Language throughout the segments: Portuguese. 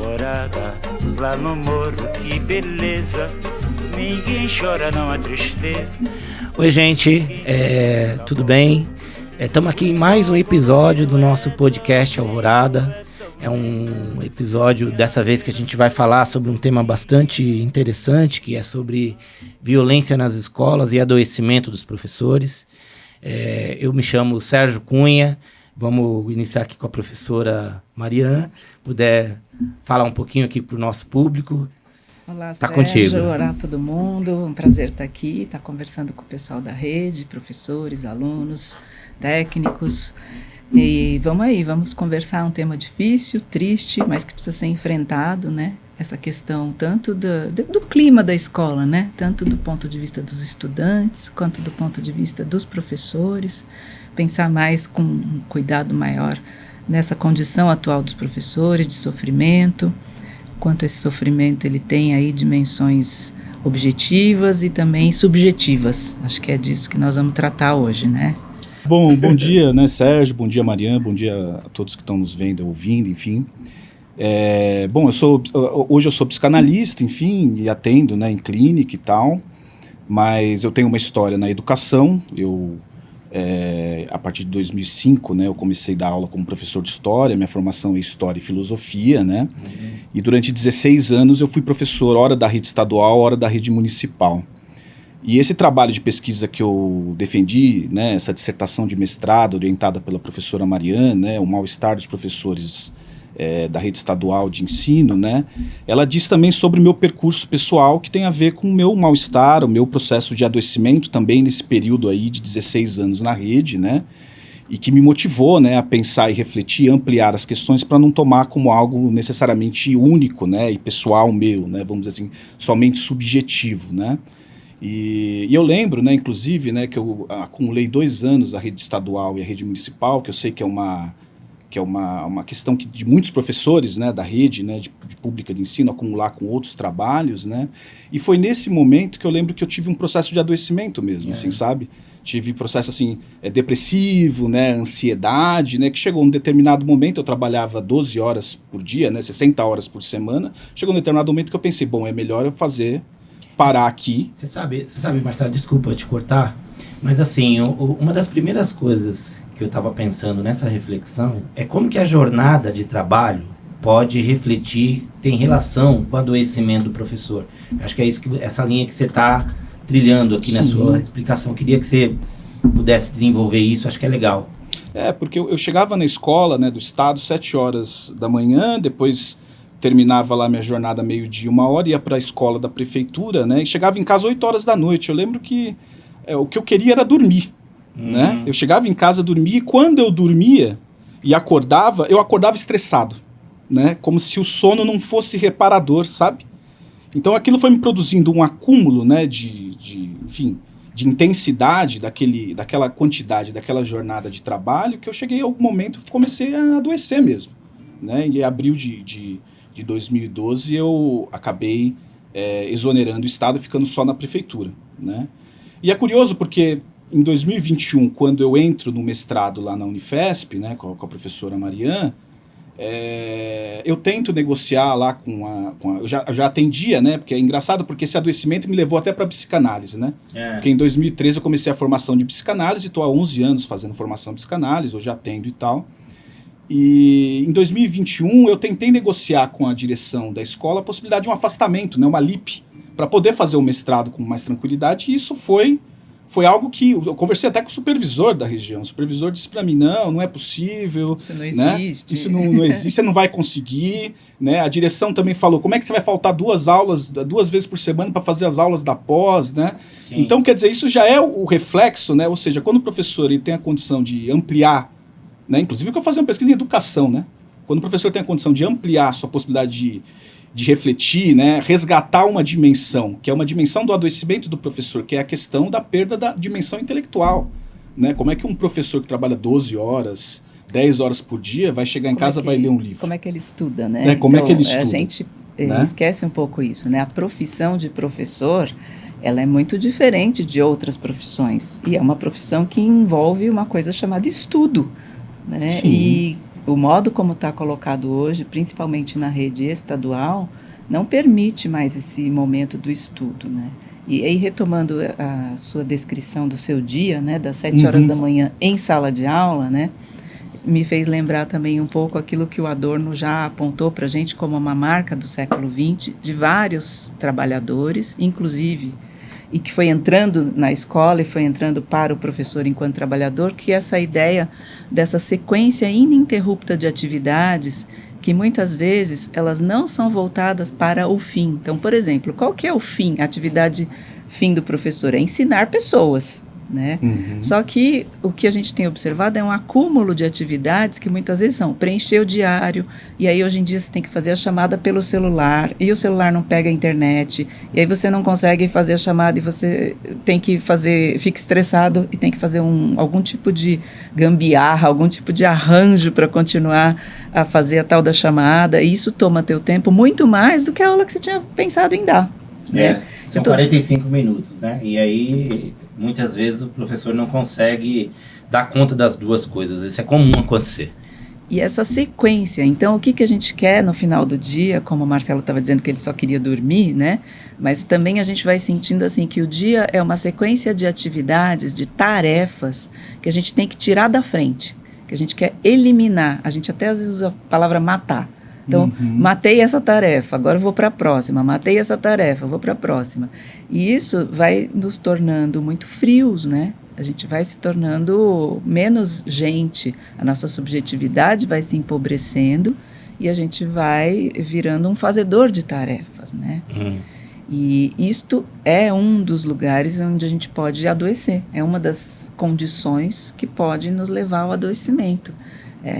alvorada, lá no morro, que beleza, ninguém chora, não há tristeza. Oi, gente, tudo bem? Estamos aqui em mais um episódio do nosso podcast Alvorada. É um episódio, dessa vez, que a gente vai falar sobre um tema bastante interessante, que é sobre violência nas escolas e adoecimento dos professores. Eu me chamo Sérgio Cunha. Vamos iniciar aqui com a professora Marian. Puder falar um pouquinho aqui para o nosso público. Olá, tá Sérgio. Contigo. Olá, todo mundo. Um prazer estar aqui, estar conversando com o pessoal da rede, professores, alunos, técnicos. E vamos aí, vamos conversar um tema difícil, triste, mas que precisa ser enfrentado, né? Essa questão tanto do clima da escola, né? Tanto do ponto de vista dos estudantes, quanto do ponto de vista dos professores. Pensar mais com um cuidado maior nessa condição atual dos professores, de sofrimento, quanto esse sofrimento ele tem aí dimensões objetivas e também subjetivas. Acho que é disso que nós vamos tratar hoje, né? Bom dia, né, Sérgio, bom dia, Mariana, bom dia a todos que estão nos vendo, ouvindo, enfim. Hoje eu sou psicanalista, enfim, e atendo, né, em clínica e tal, mas eu tenho uma história na educação. A partir de 2005, né, eu comecei a dar aula como professor de história. Minha formação é história e filosofia, né, e durante 16 anos eu fui professor, hora da rede estadual, hora da rede municipal. E esse trabalho de pesquisa que eu defendi, né, essa dissertação de mestrado orientada pela professora Mariana, né, o mal-estar dos professores da rede estadual de ensino, né, ela diz também sobre o meu percurso pessoal, que tem a ver com o meu mal-estar, o meu processo de adoecimento também nesse período aí de 16 anos na rede, né, e que me motivou, né, a pensar e refletir, ampliar as questões para não tomar como algo necessariamente único, né, e pessoal meu, né, vamos dizer assim, somente subjetivo, né. E eu lembro, né, inclusive, né, que eu acumulei 2 anos a rede estadual e a rede municipal, que eu sei que é uma questão de muitos professores, né, da rede, né, de pública de ensino, acumular com outros trabalhos, né, e foi nesse momento que eu lembro que eu tive um processo de adoecimento mesmo, assim, sabe? Tive processo, assim, depressivo, né, ansiedade, né, que chegou um determinado momento, eu trabalhava 12 horas por dia, né, 60 horas por semana, chegou um determinado momento que eu pensei, bom, é melhor eu parar aqui. Você sabe, Marcelo, desculpa te cortar, mas assim, uma das primeiras coisas que eu estava pensando nessa reflexão é como que a jornada de trabalho pode refletir, tem relação com o adoecimento do professor. Acho que é isso, essa linha que você está trilhando aqui. Sim. Na sua explicação. Queria que você pudesse desenvolver isso, acho que é legal. Porque eu chegava na escola, né, do estado 7 horas da manhã, depois terminava lá minha jornada meio-dia, 1h, ia para a escola da prefeitura, né, e chegava em casa 8 horas da noite. Eu lembro que o que eu queria era dormir, né? Eu chegava em casa, dormia, e quando eu dormia e acordava, eu acordava estressado, né, como se o sono não fosse reparador, sabe? Então aquilo foi me produzindo um acúmulo, né, de intensidade daquela quantidade, daquela jornada de trabalho, que eu cheguei a algum momento, comecei a adoecer mesmo, né? Em abril de 2012 eu acabei exonerando o estado, ficando só na prefeitura, né? E é curioso porque em 2021, quando eu entro no mestrado lá na Unifesp, né, com a professora Mariana, eu tento negociar lá eu já atendia, né, porque é engraçado, porque esse adoecimento me levou até para psicanálise, né, porque em 2013 eu comecei a formação de psicanálise, estou há 11 anos fazendo formação de psicanálise, hoje atendo e tal, e em 2021 eu tentei negociar com a direção da escola a possibilidade de um afastamento, né, uma LIP, para poder fazer o mestrado com mais tranquilidade, e isso foi algo que eu conversei até com o supervisor da região. O supervisor disse para mim, não é possível. Isso não né? existe. Isso não existe, você não vai conseguir. Né? A direção também falou, como é que você vai faltar 2 vezes por semana para fazer as aulas da pós? Né? Então, quer dizer, isso já é o reflexo, né? Ou seja, quando o professor ele tem a condição de ampliar, né? Inclusive eu fazia uma pesquisa em educação, né? Quando o professor tem a condição de ampliar a sua possibilidade de refletir, né, resgatar uma dimensão, que é uma dimensão do adoecimento do professor, que é a questão da perda da dimensão intelectual. Né? Como é que um professor que trabalha 12 horas, 10 horas por dia, vai chegar em casa e vai ler um livro? Como é que ele estuda, né? Como é que ele estuda? A gente esquece um pouco isso, né? A profissão de professor, ela é muito diferente de outras profissões. E é uma profissão que envolve uma coisa chamada estudo. Né? E o modo como está colocado hoje, principalmente na rede estadual, não permite mais esse momento do estudo, né? E aí, retomando a sua descrição do seu dia, né, das 7 horas da manhã em sala de aula, né, me fez lembrar também um pouco aquilo que o Adorno já apontou para a gente como uma marca do século XX, de vários trabalhadores, inclusive, e que foi entrando na escola e foi entrando para o professor enquanto trabalhador, que é essa ideia dessa sequência ininterrupta de atividades que muitas vezes elas não são voltadas para o fim. Então, por exemplo, qual que é o fim, a atividade fim do professor? É ensinar pessoas, né? Só que o que a gente tem observado é um acúmulo de atividades que muitas vezes são preencher o diário, e aí hoje em dia você tem que fazer a chamada pelo celular, e o celular não pega a internet, e aí você não consegue fazer a chamada e você tem que fazer, fica estressado e tem que fazer algum tipo de gambiarra, algum tipo de arranjo para continuar a fazer a tal da chamada, e isso toma teu tempo muito mais do que a aula que você tinha pensado em dar. Né? São 45 minutos, né? E aí, muitas vezes, o professor não consegue dar conta das duas coisas. Isso é comum acontecer. E essa sequência, então, o que a gente quer no final do dia, como o Marcelo estava dizendo que ele só queria dormir, né? Mas também a gente vai sentindo assim que o dia é uma sequência de atividades, de tarefas, que a gente tem que tirar da frente, que a gente quer eliminar. A gente até às vezes usa a palavra matar. Então, matei essa tarefa, agora eu vou para a próxima. Matei essa tarefa, vou para a próxima. E isso vai nos tornando muito frios, né? A gente vai se tornando menos gente, a nossa subjetividade vai se empobrecendo e a gente vai virando um fazedor de tarefas, né? E isto é um dos lugares onde a gente pode adoecer. É uma das condições que pode nos levar ao adoecimento.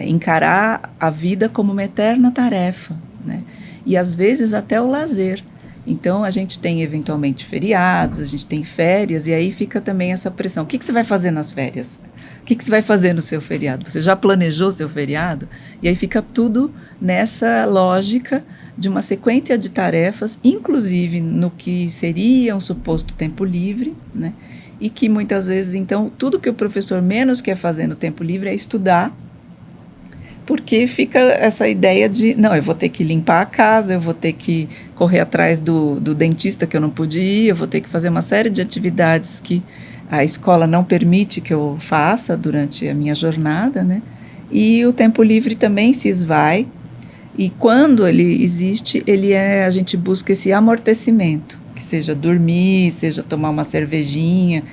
Encarar a vida como uma eterna tarefa, né? E às vezes até o lazer. Então a gente tem eventualmente feriados, a gente tem férias, e aí fica também essa pressão. O que você vai fazer nas férias? O que você vai fazer no seu feriado? Você já planejou seu feriado? E aí fica tudo nessa lógica de uma sequência de tarefas, inclusive no que seria um suposto tempo livre, né? E que muitas vezes, então, tudo que o professor menos quer fazer no tempo livre é estudar, porque fica essa ideia de, não, eu vou ter que limpar a casa, eu vou ter que correr atrás do dentista que eu não pude ir, eu vou ter que fazer uma série de atividades que a escola não permite que eu faça durante a minha jornada, né? E o tempo livre também se esvai, e quando ele existe, a gente busca esse amortecimento, que seja dormir, seja tomar uma cervejinha,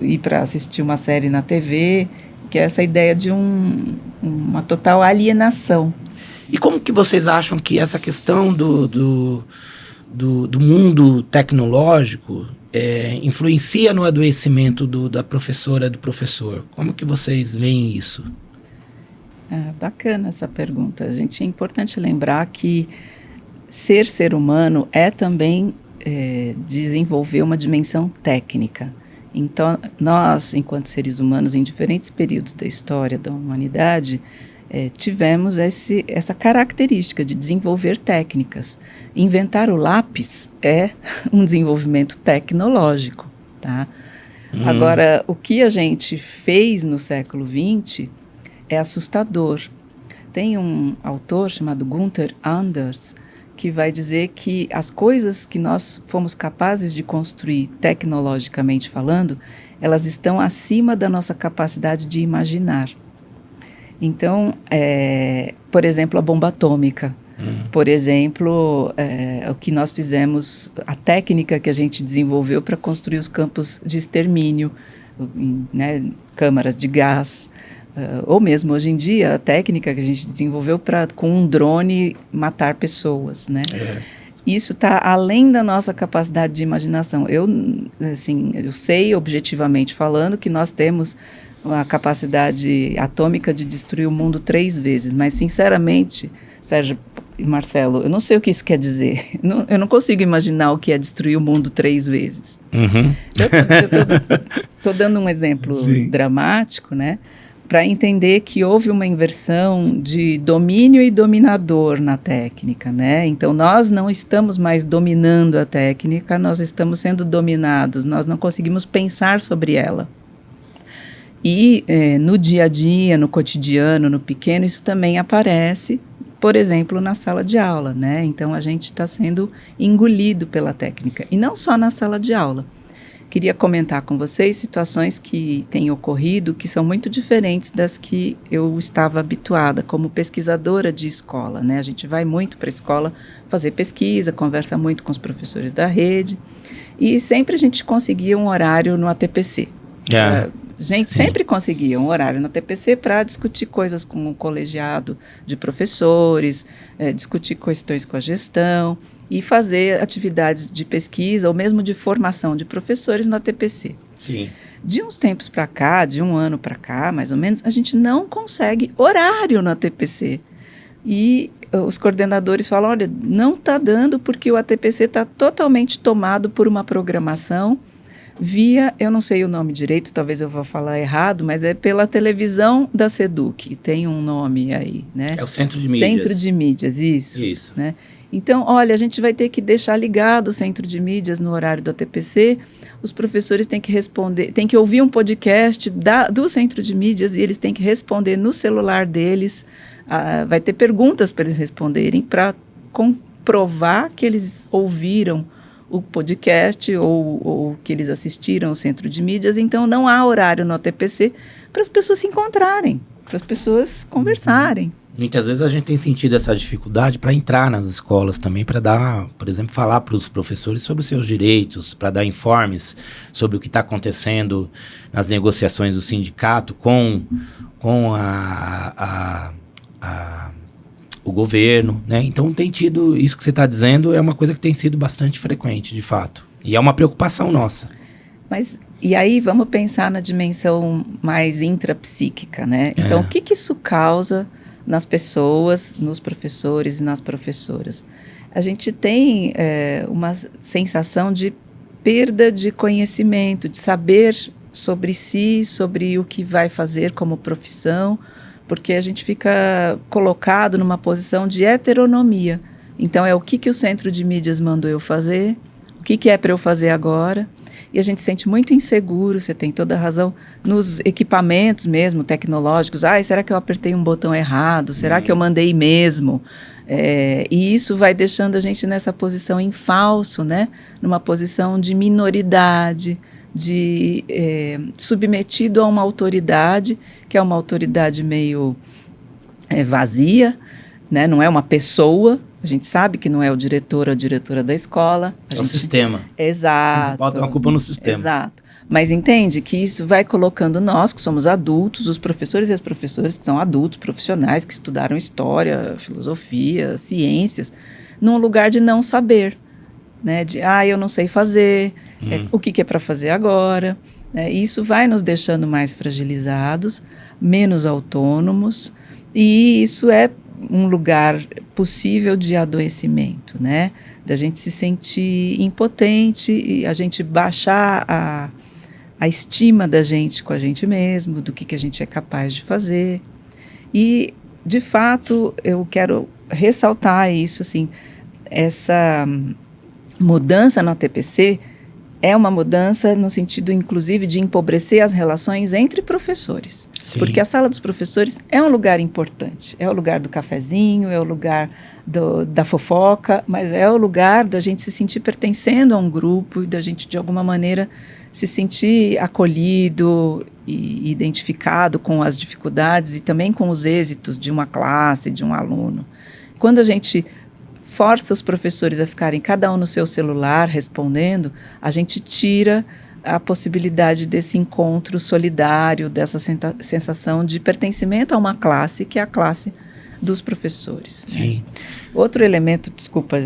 ir para assistir uma série na TV, que é essa ideia de uma total alienação. E como que vocês acham que essa questão do mundo tecnológico influencia no adoecimento da professora, do professor? Como que vocês veem isso? Bacana essa pergunta. É importante lembrar que ser humano é também desenvolver uma dimensão técnica. Então, nós, enquanto seres humanos, em diferentes períodos da história da humanidade, tivemos essa característica de desenvolver técnicas. Inventar o lápis é um desenvolvimento tecnológico, tá? Agora, o que a gente fez no século XX é assustador. Tem um autor chamado Gunther Anders que vai dizer que as coisas que nós fomos capazes de construir tecnologicamente falando, elas estão acima da nossa capacidade de imaginar. Então, por exemplo, a bomba atômica. Por exemplo, o que nós fizemos, a técnica que a gente desenvolveu para construir os campos de extermínio, né, câmaras de gás, ou mesmo hoje em dia a técnica que a gente desenvolveu para com um drone matar pessoas, né? Isso está além da nossa capacidade de imaginação. Eu sei objetivamente falando que nós temos a capacidade atômica de destruir o mundo 3 vezes, mas sinceramente, Sérgio e Marcelo, eu não sei o que isso quer dizer. Eu não consigo imaginar o que é destruir o mundo 3 vezes. Eu estou dando um exemplo dramático, né? Para entender que houve uma inversão de domínio e dominador na técnica, né? Então, nós não estamos mais dominando a técnica, nós estamos sendo dominados, nós não conseguimos pensar sobre ela. E no dia a dia, no cotidiano, no pequeno, isso também aparece, por exemplo, na sala de aula, né? Então, a gente está sendo engolido pela técnica. E não só na sala de aula. Queria comentar com vocês situações que têm ocorrido que são muito diferentes das que eu estava habituada como pesquisadora de escola, né? A gente vai muito para a escola fazer pesquisa, conversa muito com os professores da rede e sempre a gente conseguia um horário no ATPC. A gente sempre conseguia um horário no ATPC para discutir coisas com o colegiado de professores, discutir questões com a gestão e fazer atividades de pesquisa ou mesmo de formação de professores no ATPC. Sim. De uns tempos para cá, de um ano para cá, mais ou menos, a gente não consegue horário no ATPC. E os coordenadores falam, olha, não está dando porque o ATPC está totalmente tomado por uma programação via, eu não sei o nome direito, talvez eu vá falar errado, mas é pela televisão da SEDUC, tem um nome aí, né? É o Centro de Mídias. Centro de Mídias, isso. Isso. Né? Então, olha, a gente vai ter que deixar ligado o Centro de Mídias no horário do ATPC, os professores têm que responder, têm que ouvir um podcast do Centro de Mídias e eles têm que responder no celular deles, vai ter perguntas para eles responderem para comprovar que eles ouviram o podcast ou que eles assistiram ao Centro de Mídias, então não há horário no ATPC para as pessoas se encontrarem, para as pessoas conversarem. Muitas vezes a gente tem sentido essa dificuldade para entrar nas escolas também, para dar, por exemplo, falar para os professores sobre os seus direitos, para dar informes sobre o que está acontecendo nas negociações do sindicato com o governo, né? Então tem tido, isso que você está dizendo é uma coisa que tem sido bastante frequente, de fato. E é uma preocupação nossa. Mas, e aí vamos pensar na dimensão mais intrapsíquica, né? Então, o que isso causa nas pessoas, nos professores e nas professoras? A gente tem uma sensação de perda de conhecimento, de saber sobre si, sobre o que vai fazer como profissão, porque a gente fica colocado numa posição de heteronomia. Então, é o que o Centro de Mídias mandou eu fazer, o que é para eu fazer agora, e a gente se sente muito inseguro, você tem toda a razão, nos equipamentos mesmo, tecnológicos. Será que eu apertei um botão errado? Será que eu mandei mesmo? E isso vai deixando a gente nessa posição em falso, né? Numa posição de minoridade, de submetido a uma autoridade, que é uma autoridade meio vazia, né? Não é uma pessoa. A gente sabe que não é o diretor ou a diretora da escola. É o sistema. Exato. Bota uma culpa no sistema. Exato. Mas entende que isso vai colocando nós, que somos adultos, os professores e as professoras que são adultos, profissionais, que estudaram história, filosofia, ciências, num lugar de não saber, né? De, eu não sei fazer, o que é para fazer agora. Isso vai nos deixando mais fragilizados, menos autônomos, e isso é um lugar possível de adoecimento, né? Da gente se sentir impotente e a gente baixar a estima da gente com a gente mesmo, do que a gente é capaz de fazer. E, de fato, eu quero ressaltar isso, assim, essa mudança no ATPC é uma mudança no sentido, inclusive, de empobrecer as relações entre professores. Sim. Porque a sala dos professores é um lugar importante. É o lugar do cafezinho, é o lugar da fofoca, mas é o lugar da gente se sentir pertencendo a um grupo e da gente, de alguma maneira, se sentir acolhido e identificado com as dificuldades e também com os êxitos de uma classe, de um aluno. Quando a gente força os professores a ficarem cada um no seu celular respondendo, a gente tira a possibilidade desse encontro solidário, dessa sensação de pertencimento a uma classe, que é a classe dos professores. Sim. Né? Outro elemento, desculpa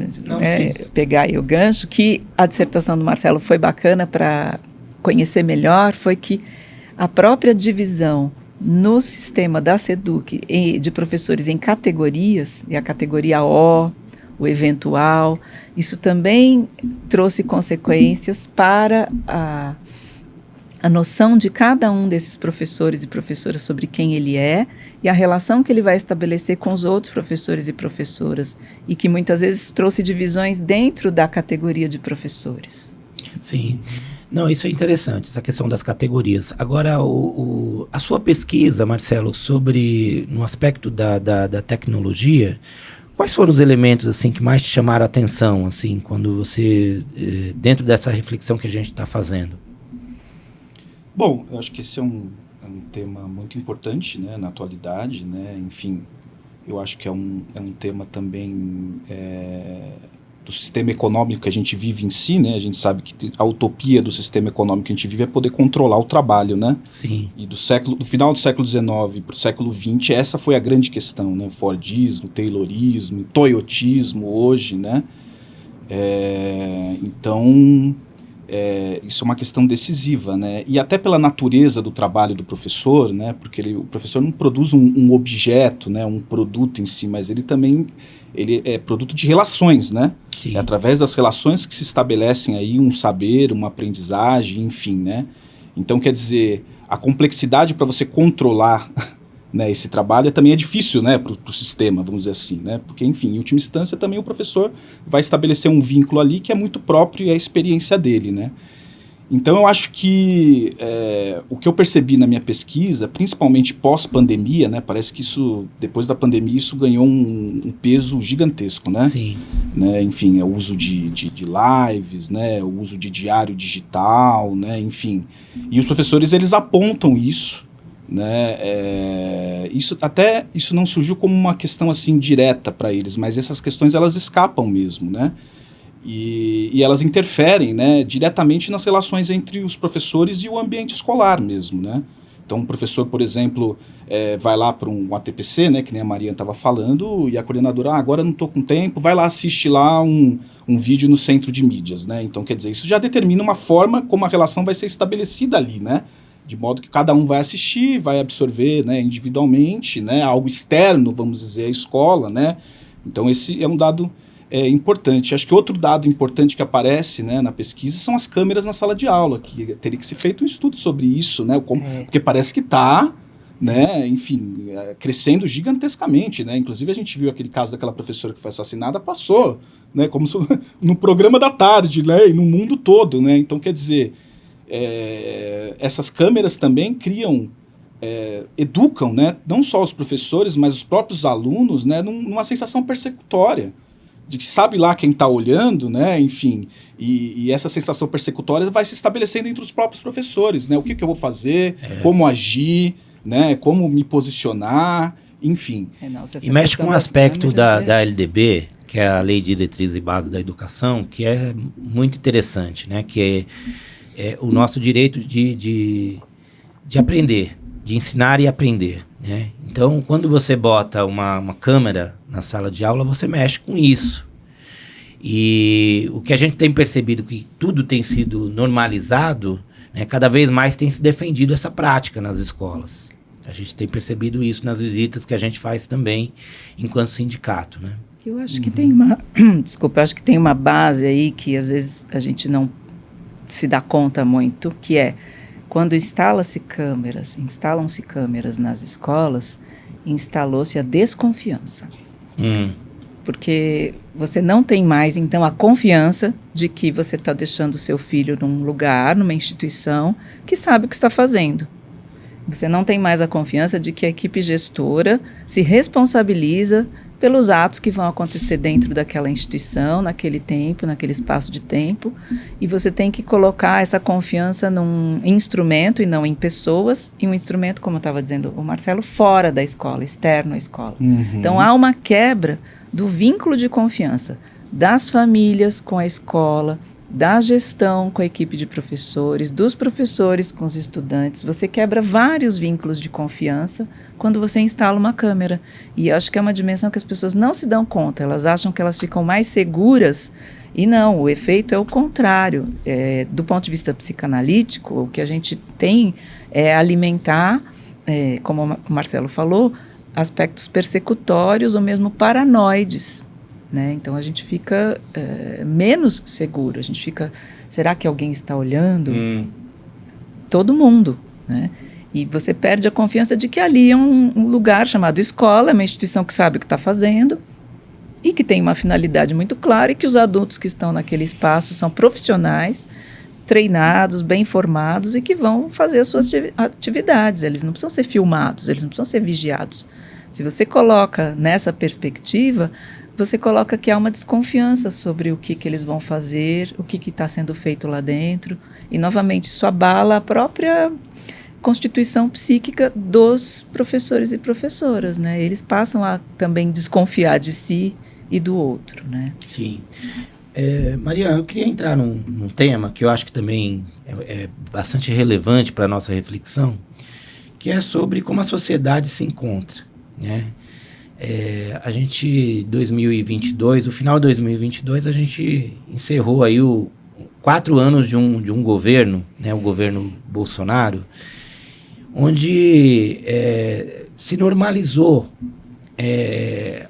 pegar aí o gancho, que a dissertação do Marcelo foi bacana para conhecer melhor, foi que a própria divisão no sistema da SEDUC de professores em categorias, e a categoria O, o eventual, isso também trouxe consequências para a noção de cada um desses professores e professoras sobre quem ele é e a relação que ele vai estabelecer com os outros professores e professoras, e que muitas vezes trouxe divisões dentro da categoria de professores. Sim. Não, isso é interessante, essa questão das categorias. Agora, a sua pesquisa, Marcelo, no aspecto da tecnologia, quais foram os elementos assim que mais te chamaram a atenção, assim, quando você, dentro dessa reflexão que a gente está fazendo? Bom, eu acho que esse é um tema muito importante, né, na atualidade, né, enfim, eu acho que é um tema também do sistema econômico que a gente vive em si, né, a gente sabe que a utopia do sistema econômico que a gente vive é poder controlar o trabalho, né? Sim. E do final do século XIX para o século XX, essa foi a grande questão, né, Fordismo, Taylorismo, Toyotismo hoje, né, então... isso é uma questão decisiva, né? E até pela natureza do trabalho do professor, né? Porque o professor não produz um objeto, né? Um produto em si, mas ele é produto de relações, né? Sim. É através das relações que se estabelecem aí um saber, uma aprendizagem, enfim, né? Então, quer dizer, a complexidade para você controlar, né, esse trabalho também é difícil, né, para o sistema, vamos dizer assim, né? Porque, enfim, em última instância também o professor vai estabelecer um vínculo ali que é muito próprio e é a experiência dele, né? Então eu acho que o que eu percebi na minha pesquisa, principalmente pós-pandemia, né, parece que isso, depois da pandemia, isso ganhou um peso gigantesco, né? Sim. Né, enfim, o uso de lives, né, o uso de diário digital, né, enfim. E os professores, eles apontam isso, né, isso não surgiu como uma questão assim direta para eles, mas essas questões elas escapam mesmo, né, e elas interferem, né, diretamente nas relações entre os professores e o ambiente escolar mesmo, né. Então o professor, por exemplo, vai lá para um ATPC, né, que nem a Mariana estava falando, e a coordenadora, agora não estou com tempo, vai lá assistir lá um vídeo no centro de mídias, né. Então, quer dizer, isso já determina uma forma como a relação vai ser estabelecida ali, né. De modo que cada um vai assistir, vai absorver, né, individualmente, né, algo externo, vamos dizer, à escola, né. Então esse é um dado importante. Acho que outro dado importante que aparece, né, na pesquisa são as câmeras na sala de aula, que teria que ser feito um estudo sobre isso, né, porque parece que está, né, enfim, crescendo gigantescamente, né. Inclusive a gente viu aquele caso daquela professora que foi assassinada, passou, né, como no programa da tarde, né, e no mundo todo, né. Então, quer dizer, essas câmeras também criam, educam, né, não só os professores, mas os próprios alunos, né, numa sensação persecutória, de que sabe lá quem está olhando, né, enfim, e essa sensação persecutória vai se estabelecendo entre os próprios professores, né, o que eu vou fazer, como agir, né, como me posicionar, enfim. E mexe com um aspecto da LDB, que é a Lei de Diretrizes e Bases da Educação, que é muito interessante, né, que é o nosso direito de aprender, de ensinar e aprender, né? Então, quando você bota uma câmera na sala de aula, você mexe com isso. E o que a gente tem percebido que tudo tem sido normalizado, né, cada vez mais tem se defendido essa prática nas escolas. A gente tem percebido isso nas visitas que a gente faz também enquanto sindicato, né? Eu acho que tem acho que tem uma base aí que às vezes a gente não se dá conta muito, que é quando instalam-se câmeras nas escolas, instalou-se a desconfiança. Porque você não tem mais, então, a confiança de que você está deixando o seu filho num lugar, numa instituição, que sabe o que está fazendo. Você não tem mais a confiança de que a equipe gestora se responsabiliza pelos atos que vão acontecer dentro daquela instituição, naquele tempo, naquele espaço de tempo, e você tem que colocar essa confiança num instrumento e não em pessoas, e um instrumento, como estava dizendo o Marcelo, fora da escola, externo à escola. Então há uma quebra do vínculo de confiança das famílias com a escola, da gestão com a equipe de professores, dos professores com os estudantes. Você quebra vários vínculos de confiança quando você instala uma câmera. E acho que é uma dimensão que as pessoas não se dão conta. Elas acham que elas ficam mais seguras. E não, o efeito é o contrário. Do ponto de vista psicanalítico, o que a gente tem é alimentar, como o Marcelo falou, aspectos persecutórios ou mesmo paranoides. Né? Então a gente fica menos seguro, a gente fica, será que alguém está olhando? Todo mundo, né? E você perde a confiança de que ali é um lugar chamado escola, é uma instituição que sabe o que está fazendo e que tem uma finalidade muito clara e que os adultos que estão naquele espaço são profissionais, treinados, bem formados e que vão fazer as suas atividades. Eles não precisam ser filmados, eles não precisam ser vigiados. Se você coloca nessa perspectiva, você coloca que há uma desconfiança sobre o que eles vão fazer, o que está sendo feito lá dentro. E, novamente, isso abala a própria constituição psíquica dos professores e professoras, né? Eles passam a também desconfiar de si e do outro, né? Sim. Mariana, eu queria entrar num tema que eu acho que também é bastante relevante para a nossa reflexão, que é sobre como a sociedade se encontra, né? A gente, 2022, no final de 2022, a gente encerrou aí 4 anos de um governo, né, o governo Bolsonaro, onde se normalizou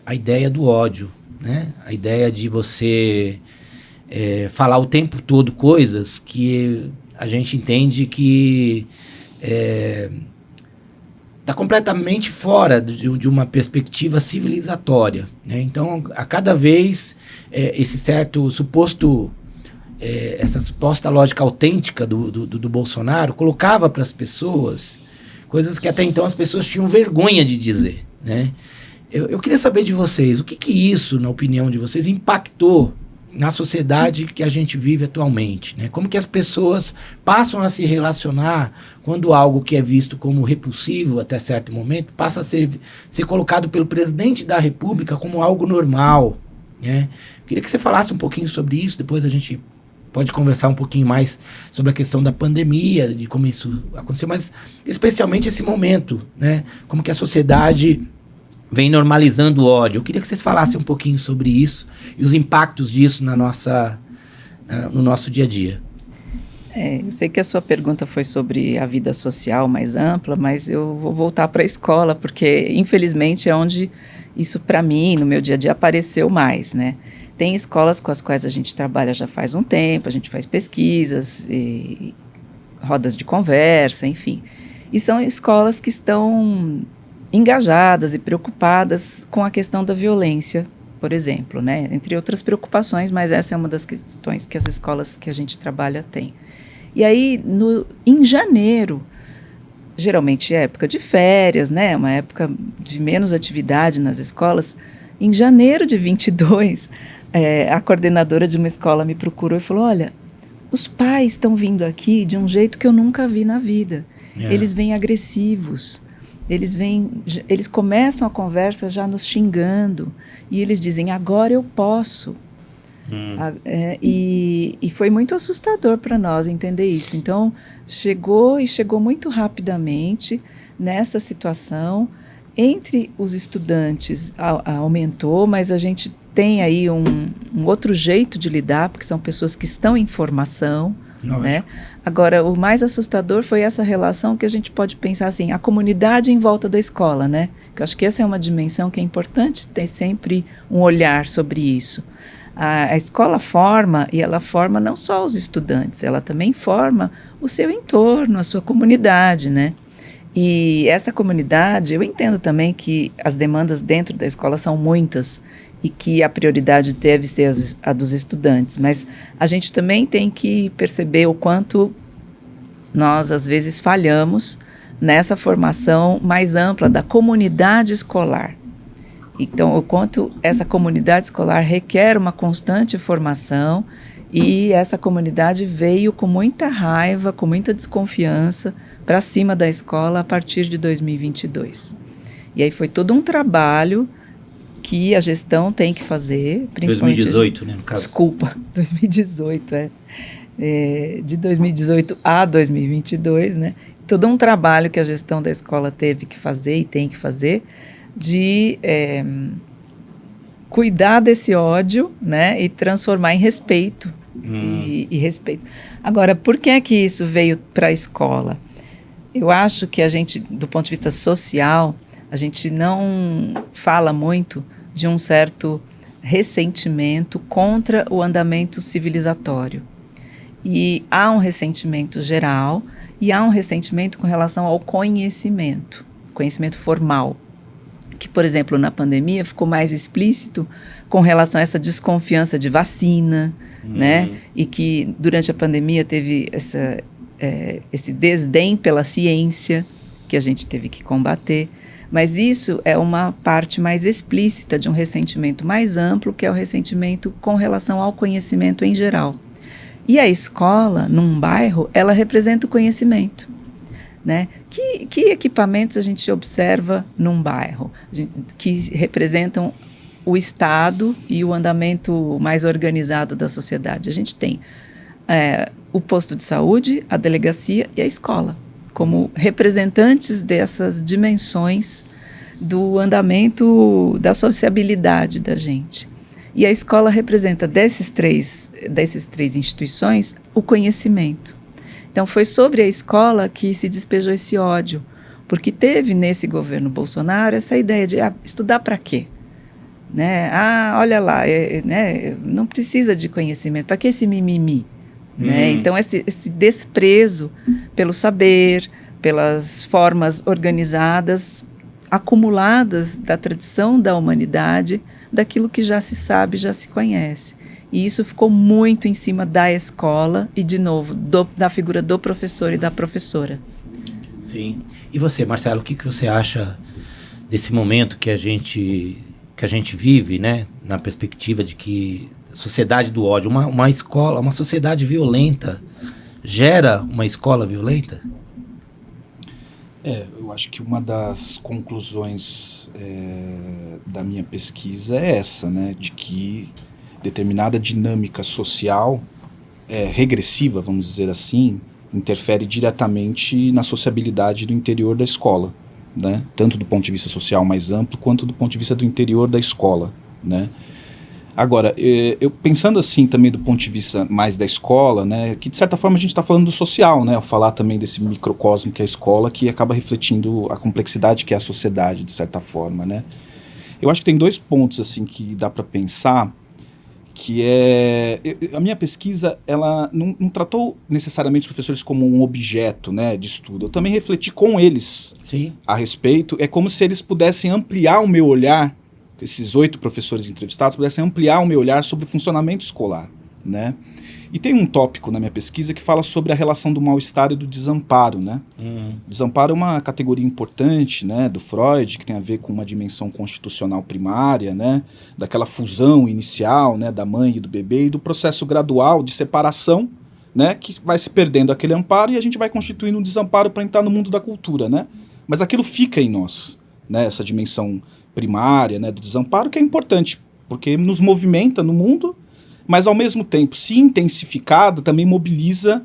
a ideia do ódio, né? A ideia de você falar o tempo todo coisas que a gente entende que está completamente fora de uma perspectiva civilizatória, né? Então, a cada vez, esse certo suposto, essa suposta lógica autêntica do Bolsonaro colocava para as pessoas coisas que até então as pessoas tinham vergonha de dizer, né? Eu queria saber de vocês, o que isso, na opinião de vocês, impactou na sociedade que a gente vive atualmente, né? Como que as pessoas passam a se relacionar quando algo que é visto como repulsivo até certo momento passa a ser colocado pelo presidente da República como algo normal, né? Eu queria que você falasse um pouquinho sobre isso, depois a gente pode conversar um pouquinho mais sobre a questão da pandemia, de como isso aconteceu, mas especialmente esse momento, né? Como que a sociedade vem normalizando o ódio. Eu queria que vocês falassem um pouquinho sobre isso e os impactos disso no nosso dia a dia. Eu sei que a sua pergunta foi sobre a vida social mais ampla, mas eu vou voltar para a escola, porque infelizmente é onde isso para mim, no meu dia a dia, apareceu mais, né? Tem escolas com as quais a gente trabalha já faz um tempo, a gente faz pesquisas, rodas de conversa, enfim. E são escolas que estão engajadas e preocupadas com a questão da violência, por exemplo, né? Entre outras preocupações, mas essa é uma das questões que as escolas que a gente trabalha têm. E aí, em janeiro, geralmente é época de férias, né? Uma época de menos atividade nas escolas. Em janeiro de 22, a coordenadora de uma escola me procurou e falou: olha, os pais estão vindo aqui de um jeito que eu nunca vi na vida. Eles vêm agressivos. Eles começam a conversa já nos xingando e eles dizem, agora eu posso. E foi muito assustador para nós entender isso. Então, chegou muito rapidamente nessa situação. Entre os estudantes aumentou, mas a gente tem aí um outro jeito de lidar, porque são pessoas que estão em formação, né? Agora, o mais assustador foi essa relação que a gente pode pensar assim, a comunidade em volta da escola, né? Que eu acho que essa é uma dimensão que é importante ter sempre um olhar sobre isso. A escola forma, e ela forma não só os estudantes, ela também forma o seu entorno, a sua comunidade, né? E essa comunidade, eu entendo também que as demandas dentro da escola são muitas, e que a prioridade deve ser a dos estudantes, mas a gente também tem que perceber o quanto nós, às vezes, falhamos nessa formação mais ampla da comunidade escolar. Então, o quanto essa comunidade escolar requer uma constante formação, e essa comunidade veio com muita raiva, com muita desconfiança para cima da escola a partir de 2022. E aí foi todo um trabalho que a gestão tem que fazer, principalmente... 2018, né, no caso. Desculpa, 2018, de 2018 a 2022, né? Todo um trabalho que a gestão da escola teve que fazer e tem que fazer de cuidar desse ódio, né? E transformar em respeito. E respeito. Agora, por que é que isso veio para a escola? Eu acho que a gente, do ponto de vista social, a gente não fala muito de um certo ressentimento contra o andamento civilizatório. E há um ressentimento geral e há um ressentimento com relação ao conhecimento formal. que, por exemplo, na pandemia ficou mais explícito com relação a essa desconfiança de vacina, né? E que durante a pandemia teve esse desdém pela ciência que a gente teve que combater. Mas isso é uma parte mais explícita de um ressentimento mais amplo, que é o ressentimento com relação ao conhecimento em geral. E a escola, num bairro, ela representa o conhecimento, né? Que equipamentos a gente observa num bairro, que representam o Estado e o andamento mais organizado da sociedade? A gente tem o posto de saúde, a delegacia e a escola, como representantes dessas dimensões do andamento da sociabilidade da gente. E a escola representa dessas três instituições o conhecimento. Então foi sobre a escola que se despejou esse ódio, porque teve nesse governo Bolsonaro essa ideia de estudar para quê? Né? Olha lá, né? Não precisa de conhecimento, para que esse mimimi? Né? Então esse desprezo pelo saber, pelas formas organizadas, acumuladas da tradição da humanidade, daquilo que já se sabe, já se conhece. E isso ficou muito em cima da escola e, de novo, da figura do professor e da professora. Sim. E você, Marcelo, o que você acha desse momento que a gente vive, né? Na perspectiva de que a sociedade do ódio, uma escola, uma sociedade violenta, gera uma escola violenta? Eu acho que uma das conclusões da minha pesquisa é essa, né? De que determinada dinâmica social regressiva, vamos dizer assim, interfere diretamente na sociabilidade do interior da escola, né? Tanto do ponto de vista social mais amplo, quanto do ponto de vista do interior da escola, né? Agora, eu pensando assim também do ponto de vista mais da escola, né, que de certa forma a gente está falando do social, né, ao falar também desse microcosmo que é a escola, que acaba refletindo a complexidade que é a sociedade, de certa forma, né. Eu acho que tem 2 pontos assim que dá para pensar, que a minha pesquisa, ela não tratou necessariamente os professores como um objeto, né, de estudo. Eu também refleti com eles a respeito. É como se eles pudessem ampliar o meu olhar, esses 8 professores entrevistados pudessem ampliar o meu olhar sobre o funcionamento escolar, né? E tem um tópico na minha pesquisa que fala sobre a relação do mal-estar e do desamparo, né? Desamparo é uma categoria importante, né, do Freud, que tem a ver com uma dimensão constitucional primária, né, daquela fusão inicial, né, da mãe e do bebê, e do processo gradual de separação, né, que vai se perdendo aquele amparo e a gente vai constituindo um desamparo para entrar no mundo da cultura, né? Mas aquilo fica em nós, né, essa dimensão primária, né, do desamparo, que é importante, porque nos movimenta no mundo, mas ao mesmo tempo, se intensificado, também mobiliza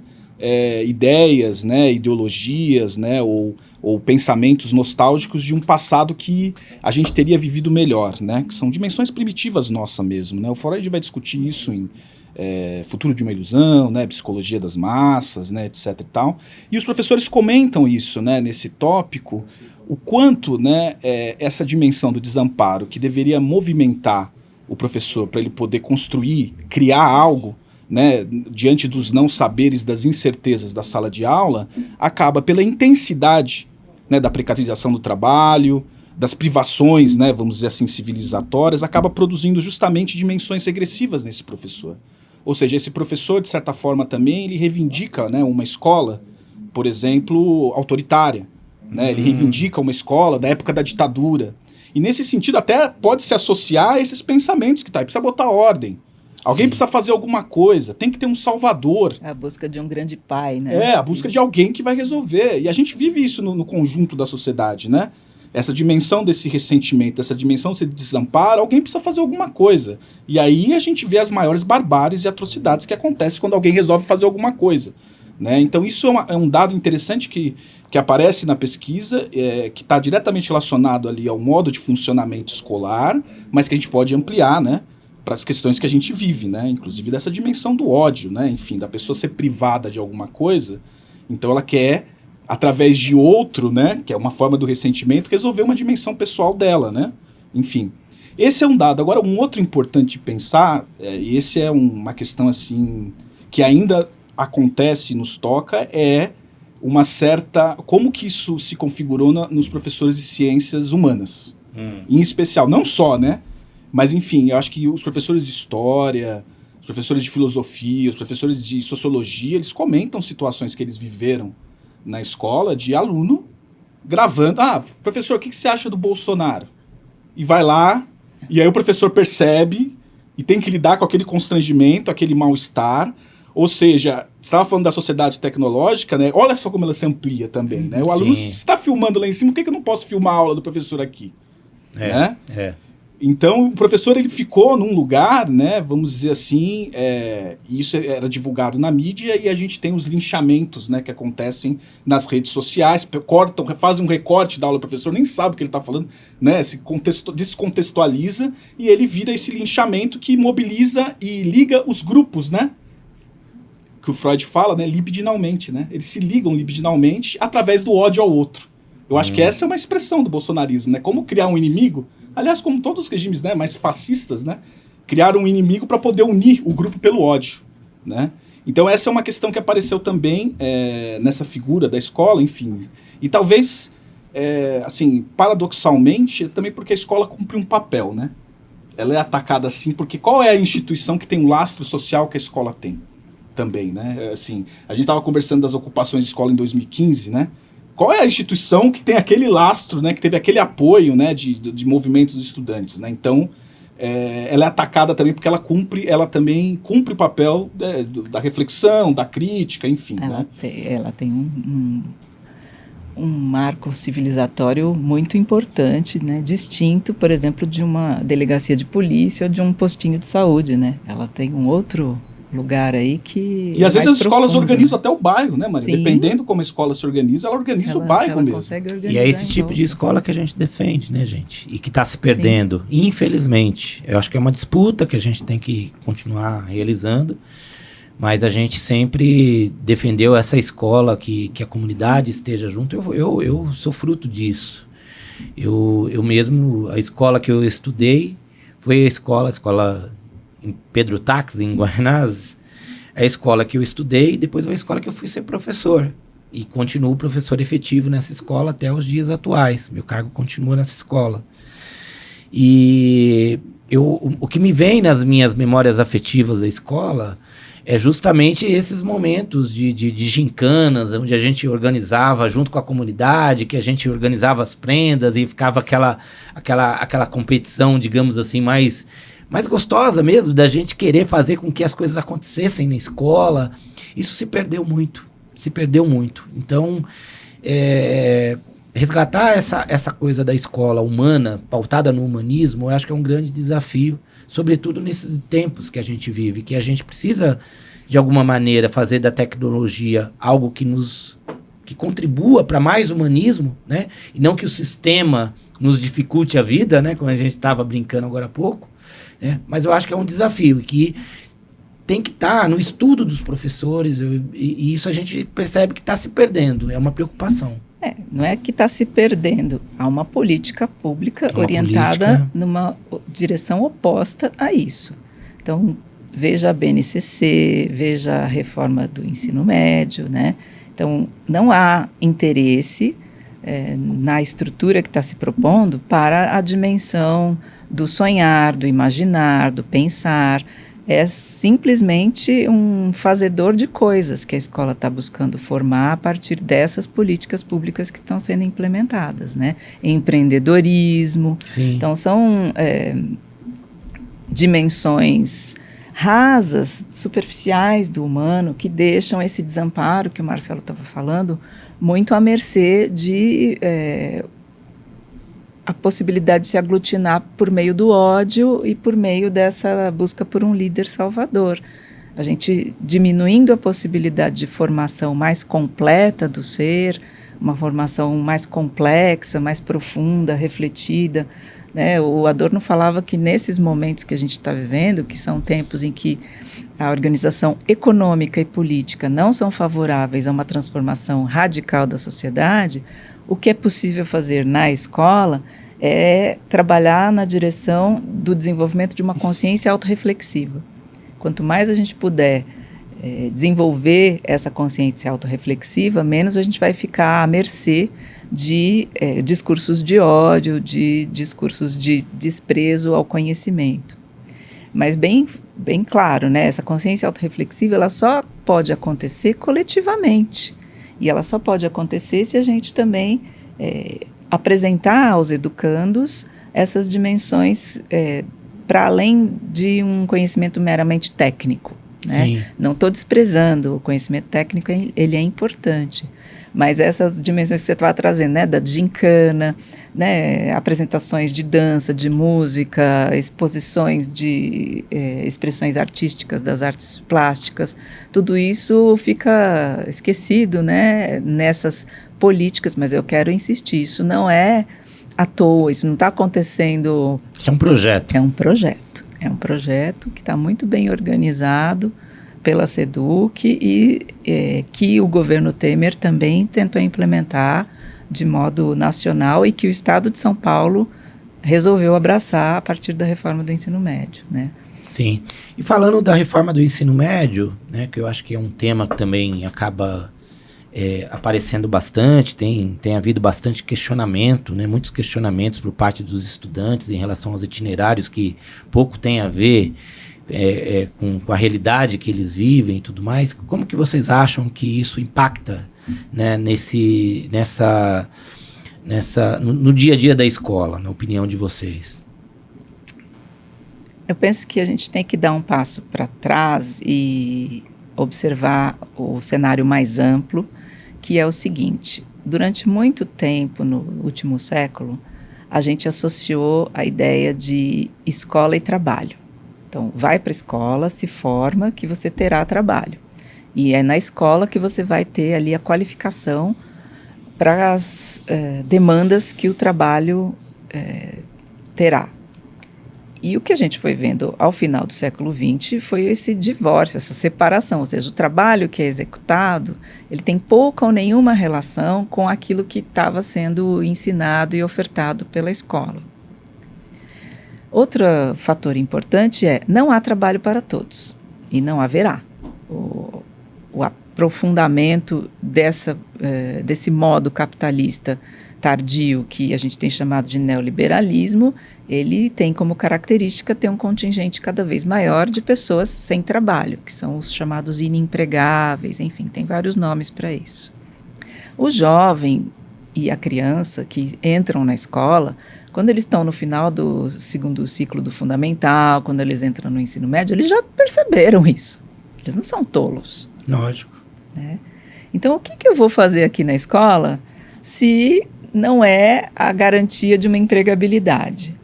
ideias, né, ideologias, né, ou pensamentos nostálgicos de um passado que a gente teria vivido melhor, né, que são dimensões primitivas nossa mesmo, né. O Freud vai discutir isso em Futuro de uma Ilusão, né, Psicologia das Massas, né, etc. e tal. E os professores comentam isso, né, nesse tópico, o quanto, né, essa dimensão do desamparo que deveria movimentar o professor para ele poder construir, criar algo, né, diante dos não saberes, das incertezas da sala de aula, acaba pela intensidade, né, da precarização do trabalho, das privações, né, vamos dizer assim, civilizatórias, acaba produzindo justamente dimensões regressivas nesse professor. Ou seja, esse professor, de certa forma também, ele reivindica, né, uma escola, por exemplo, autoritária. Né, ele reivindica uma escola da época da ditadura. E nesse sentido até pode se associar a esses pensamentos que precisa botar ordem. Alguém precisa fazer alguma coisa, tem que ter um salvador. A busca de um grande pai, né? A busca de alguém que vai resolver. E a gente vive isso no conjunto da sociedade, né? Essa dimensão desse ressentimento, essa dimensão desse desamparo, alguém precisa fazer alguma coisa. E aí a gente vê as maiores barbáries e atrocidades que acontecem quando alguém resolve fazer alguma coisa. Né? Então isso é um dado interessante que aparece na pesquisa, que está diretamente relacionado ali ao modo de funcionamento escolar, mas que a gente pode ampliar, né, para as questões que a gente vive, né, inclusive dessa dimensão do ódio, né, enfim, da pessoa ser privada de alguma coisa, então ela quer, através de outro, né, que é uma forma do ressentimento, resolver uma dimensão pessoal dela, né, enfim. Esse é um dado. Agora, um outro importante de pensar, e esse é uma questão assim que ainda acontece e nos toca, uma certa... Como que isso se configurou nos professores de ciências humanas, Em especial, não só, né? Mas, enfim, eu acho que os professores de história, os professores de filosofia, os professores de sociologia, eles comentam situações que eles viveram na escola de aluno gravando. Ah, professor, o que você acha do Bolsonaro? E vai lá, e aí o professor percebe e tem que lidar com aquele constrangimento, aquele mal-estar. Ou seja, você estava falando da sociedade tecnológica, né? Olha só como ela se amplia também, né? O aluno está filmando lá em cima, por que eu não posso filmar a aula do professor aqui? Né? Então, o professor ele ficou num lugar, né, vamos dizer assim, e isso era divulgado na mídia, e a gente tem os linchamentos, né, que acontecem nas redes sociais, fazem um recorte da aula do professor, nem sabe o que ele está falando, né, se descontextualiza, e ele vira esse linchamento que mobiliza e liga os grupos, né, que o Freud fala, né, libidinalmente, né, eles se ligam libidinalmente através do ódio ao outro. Eu acho que essa é uma expressão do bolsonarismo, né, como criar um inimigo. Aliás, como todos os regimes, né, mais fascistas, né, criaram um inimigo para poder unir o grupo pelo ódio, né? Então essa é uma questão que apareceu também nessa figura da escola, enfim. E talvez, assim, paradoxalmente, também porque a escola cumpre um papel, né? Ela é atacada assim, porque qual é a instituição que tem um lastro social que a escola tem também, né? Assim, a gente estava conversando das ocupações de escola em 2015, né? Qual é a instituição que tem aquele lastro, né, que teve aquele apoio, né, de movimentos de estudantes, né? Então, ela é atacada também porque ela também cumpre o papel da reflexão, da crítica, enfim. Ela tem um marco civilizatório muito importante, né, distinto, por exemplo, de uma delegacia de polícia ou de um postinho de saúde, né? Ela tem um outro lugar aí que e às vezes as escolas profundo, organizam até o bairro, né, Maria? Dependendo como a escola se organiza, ela organiza o bairro mesmo. E é esse tipo de escola que a gente defende, né, gente? E que está se perdendo, infelizmente. Eu acho que é uma disputa que a gente tem que continuar realizando, mas a gente sempre defendeu essa escola que a comunidade esteja junto. Eu sou fruto disso. Eu mesmo, a escola que eu estudei foi a escola em Pedro Táxi, em Guaianazes, é a escola que eu estudei, e depois é a escola que eu fui ser professor. E continuo professor efetivo nessa escola até os dias atuais. Meu cargo continua nessa escola. E o que me vem nas minhas memórias afetivas da escola é justamente esses momentos de gincanas, onde a gente organizava junto com a comunidade, que a gente organizava as prendas e ficava aquela competição, digamos assim, mais gostosa mesmo, da gente querer fazer com que as coisas acontecessem na escola. Isso se perdeu muito. Então, resgatar essa coisa da escola humana, pautada no humanismo, eu acho que é um grande desafio, sobretudo nesses tempos que a gente vive, que a gente precisa, de alguma maneira, fazer da tecnologia algo que contribua para mais humanismo, né? E não que o sistema nos dificulte a vida, né? Como a gente estava brincando agora há pouco. Mas eu acho que é um desafio que tem que estar no estudo dos professores, e isso a gente percebe que está se perdendo, é uma preocupação. Não é que está se perdendo, há uma política pública orientada numa direção oposta a isso. Então, veja a BNCC, veja a reforma do ensino médio, né? Então, não há interesse na estrutura que está se propondo para a dimensão do sonhar, do imaginar, do pensar. É simplesmente um fazedor de coisas que a escola está buscando formar a partir dessas políticas públicas que estão sendo implementadas, né? Empreendedorismo. Sim. Então, são dimensões rasas, superficiais do humano, que deixam esse desamparo que o Marcelo estava falando muito à mercê de a possibilidade de se aglutinar por meio do ódio e por meio dessa busca por um líder salvador. A gente diminuindo a possibilidade de formação mais completa do ser, uma formação mais complexa, mais profunda, refletida, né? O Adorno falava que nesses momentos que a gente está vivendo, que são tempos em que a organização econômica e política não são favoráveis a uma transformação radical da sociedade, o que é possível fazer na escola é trabalhar na direção do desenvolvimento de uma consciência autorreflexiva. Quanto mais a gente puder desenvolver essa consciência autorreflexiva, menos a gente vai ficar à mercê de discursos de ódio, de discursos de desprezo ao conhecimento. Mas bem claro, né, essa consciência autorreflexiva ela só pode acontecer coletivamente. E ela só pode acontecer se a gente também apresentar aos educandos essas dimensões para além de um conhecimento meramente técnico. Né? Não estou desprezando o conhecimento técnico, ele é importante. Mas essas dimensões que você estava trazendo, né, da gincana, né, apresentações de dança, de música, exposições de expressões artísticas, das artes plásticas, tudo isso fica esquecido, né, nessas políticas, mas eu quero insistir, isso não é à toa, isso não está acontecendo... Isso é um projeto. É um projeto que está muito bem organizado pela SEDUC e que o governo Temer também tentou implementar de modo nacional e que o Estado de São Paulo resolveu abraçar a partir da reforma do ensino médio, né? Sim. E falando da reforma do ensino médio, né, que eu acho que é um tema que também acaba aparecendo bastante, tem havido bastante questionamento, né, muitos questionamentos por parte dos estudantes em relação aos itinerários que pouco tem a ver com a realidade que eles vivem e tudo mais. Como que vocês acham que isso impacta, né, no dia a dia da escola, na opinião de vocês? Eu penso que a gente tem que dar um passo para trás e observar o cenário mais amplo, que é o seguinte: durante muito tempo, no último século, a gente associou a ideia de escola e trabalho. Então, vai para a escola, se forma, que você terá trabalho. E é na escola que você vai ter ali a qualificação para as demandas que o trabalho terá. E o que a gente foi vendo ao final do século XX foi esse divórcio, essa separação, ou seja, o trabalho que é executado, ele tem pouca ou nenhuma relação com aquilo que estava sendo ensinado e ofertado pela escola. Outro fator importante não há trabalho para todos, e não haverá. O aprofundamento desse modo capitalista tardio, que a gente tem chamado de neoliberalismo, ele tem como característica ter um contingente cada vez maior de pessoas sem trabalho, que são os chamados inempregáveis, enfim, tem vários nomes para isso. O jovem e a criança que entram na escola, quando eles estão no final do segundo ciclo do fundamental, quando eles entram no ensino médio, eles já perceberam isso. Eles não são tolos. Lógico. Né? Então, o que eu vou fazer aqui na escola se não é a garantia de uma empregabilidade?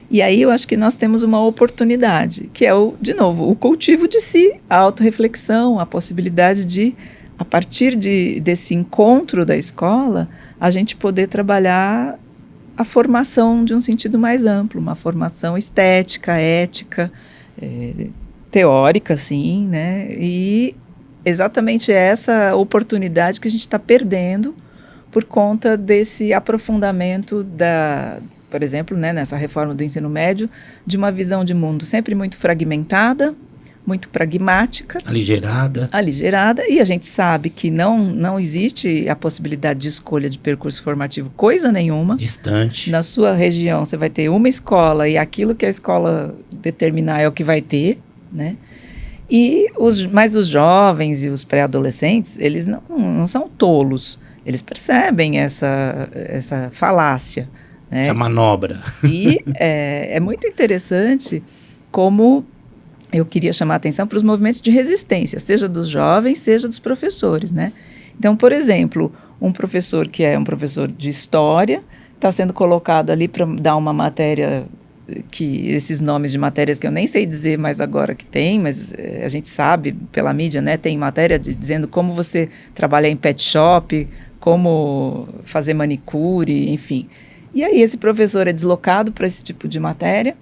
E aí eu acho que nós temos uma oportunidade, que é, de novo, o cultivo de si, a autorreflexão, a possibilidade de, a partir desse encontro da escola, a gente poder trabalhar a formação de um sentido mais amplo, uma formação estética, ética, teórica, sim, né? E exatamente essa oportunidade que a gente está perdendo por conta desse aprofundamento por exemplo, né, nessa reforma do ensino médio, de uma visão de mundo sempre muito fragmentada, muito pragmática. Aligerada, e a gente sabe que não existe a possibilidade de escolha de percurso formativo, coisa nenhuma. Distante. Na sua região você vai ter uma escola e aquilo que a escola determinar é o que vai ter, né? Mas os jovens e os pré-adolescentes, eles não são tolos, eles percebem essa falácia. Né? Essa manobra. E é muito interessante como eu queria chamar a atenção para os movimentos de resistência, seja dos jovens, seja dos professores, né? Então, por exemplo, um professor que é um professor de história está sendo colocado ali para dar uma matéria, esses nomes de matérias que eu nem sei dizer mais agora que tem, mas a gente sabe pela mídia, né? Tem matéria dizendo como você trabalhar em pet shop, como fazer manicure, enfim. E aí esse professor é deslocado para esse tipo de matéria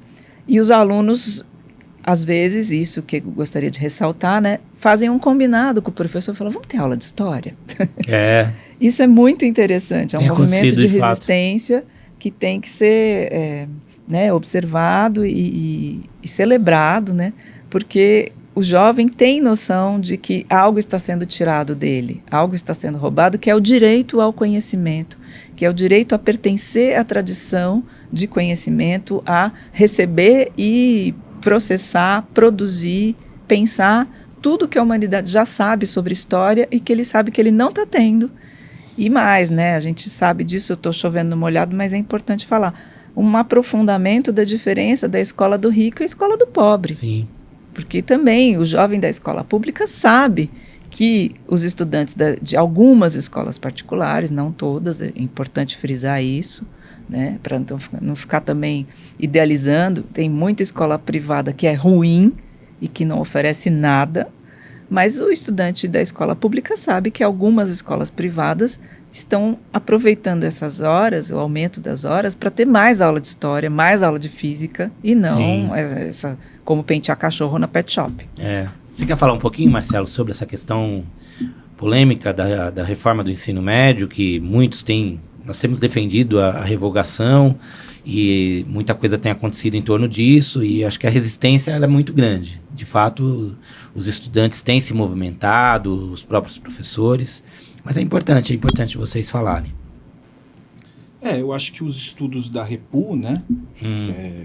e os alunos, às vezes, isso que eu gostaria de ressaltar, né, fazem um combinado com o professor e falam, vamos ter aula de história? Isso é muito interessante, é um movimento de resistência que tem que ser né, observado e celebrado, né, porque o jovem tem noção de que algo está sendo tirado dele, algo está sendo roubado, que é o direito ao conhecimento, que é o direito a pertencer à tradição de conhecimento, a receber e processar, produzir, pensar tudo que a humanidade já sabe sobre história e que ele sabe que ele não está tendo. E mais, né? A gente sabe disso, eu estou chovendo no molhado, mas é importante falar. Um aprofundamento da diferença da escola do rico e a escola do pobre. Sim. Porque também o jovem da escola pública sabe que os estudantes de algumas escolas particulares, não todas, é importante frisar isso, né? Para não ficar também idealizando. Tem muita escola privada que é ruim e que não oferece nada, mas o estudante da escola pública sabe que algumas escolas privadas estão aproveitando essas horas, o aumento das horas, para ter mais aula de história, mais aula de física, e não essa, como pentear cachorro na pet shop. Você quer falar um pouquinho, Marcelo, sobre essa questão polêmica da reforma do ensino médio, que nós temos defendido a revogação, e muita coisa tem acontecido em torno disso, e acho que a resistência ela é muito grande. De fato, os estudantes têm se movimentado, os próprios professores, mas é importante vocês falarem. Eu acho que os estudos da Repu, né,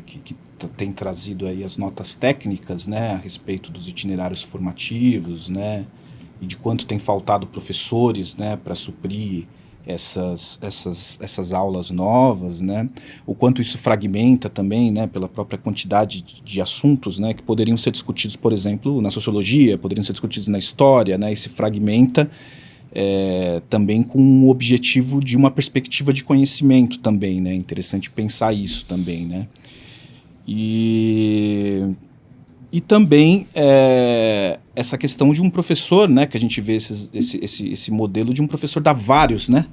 que tem trazido aí as notas técnicas, né, a respeito dos itinerários formativos, né, e de quanto tem faltado professores, né, para suprir essas aulas novas, né? O quanto isso fragmenta também, né, pela própria quantidade de assuntos, né, que poderiam ser discutidos, por exemplo, na sociologia, poderiam ser discutidos na história, né, e se fragmenta também com o objetivo de uma perspectiva de conhecimento também, né? Interessante pensar isso também, né? E também essa questão de um professor, né, que a gente vê esse modelo de um professor dar vários, né,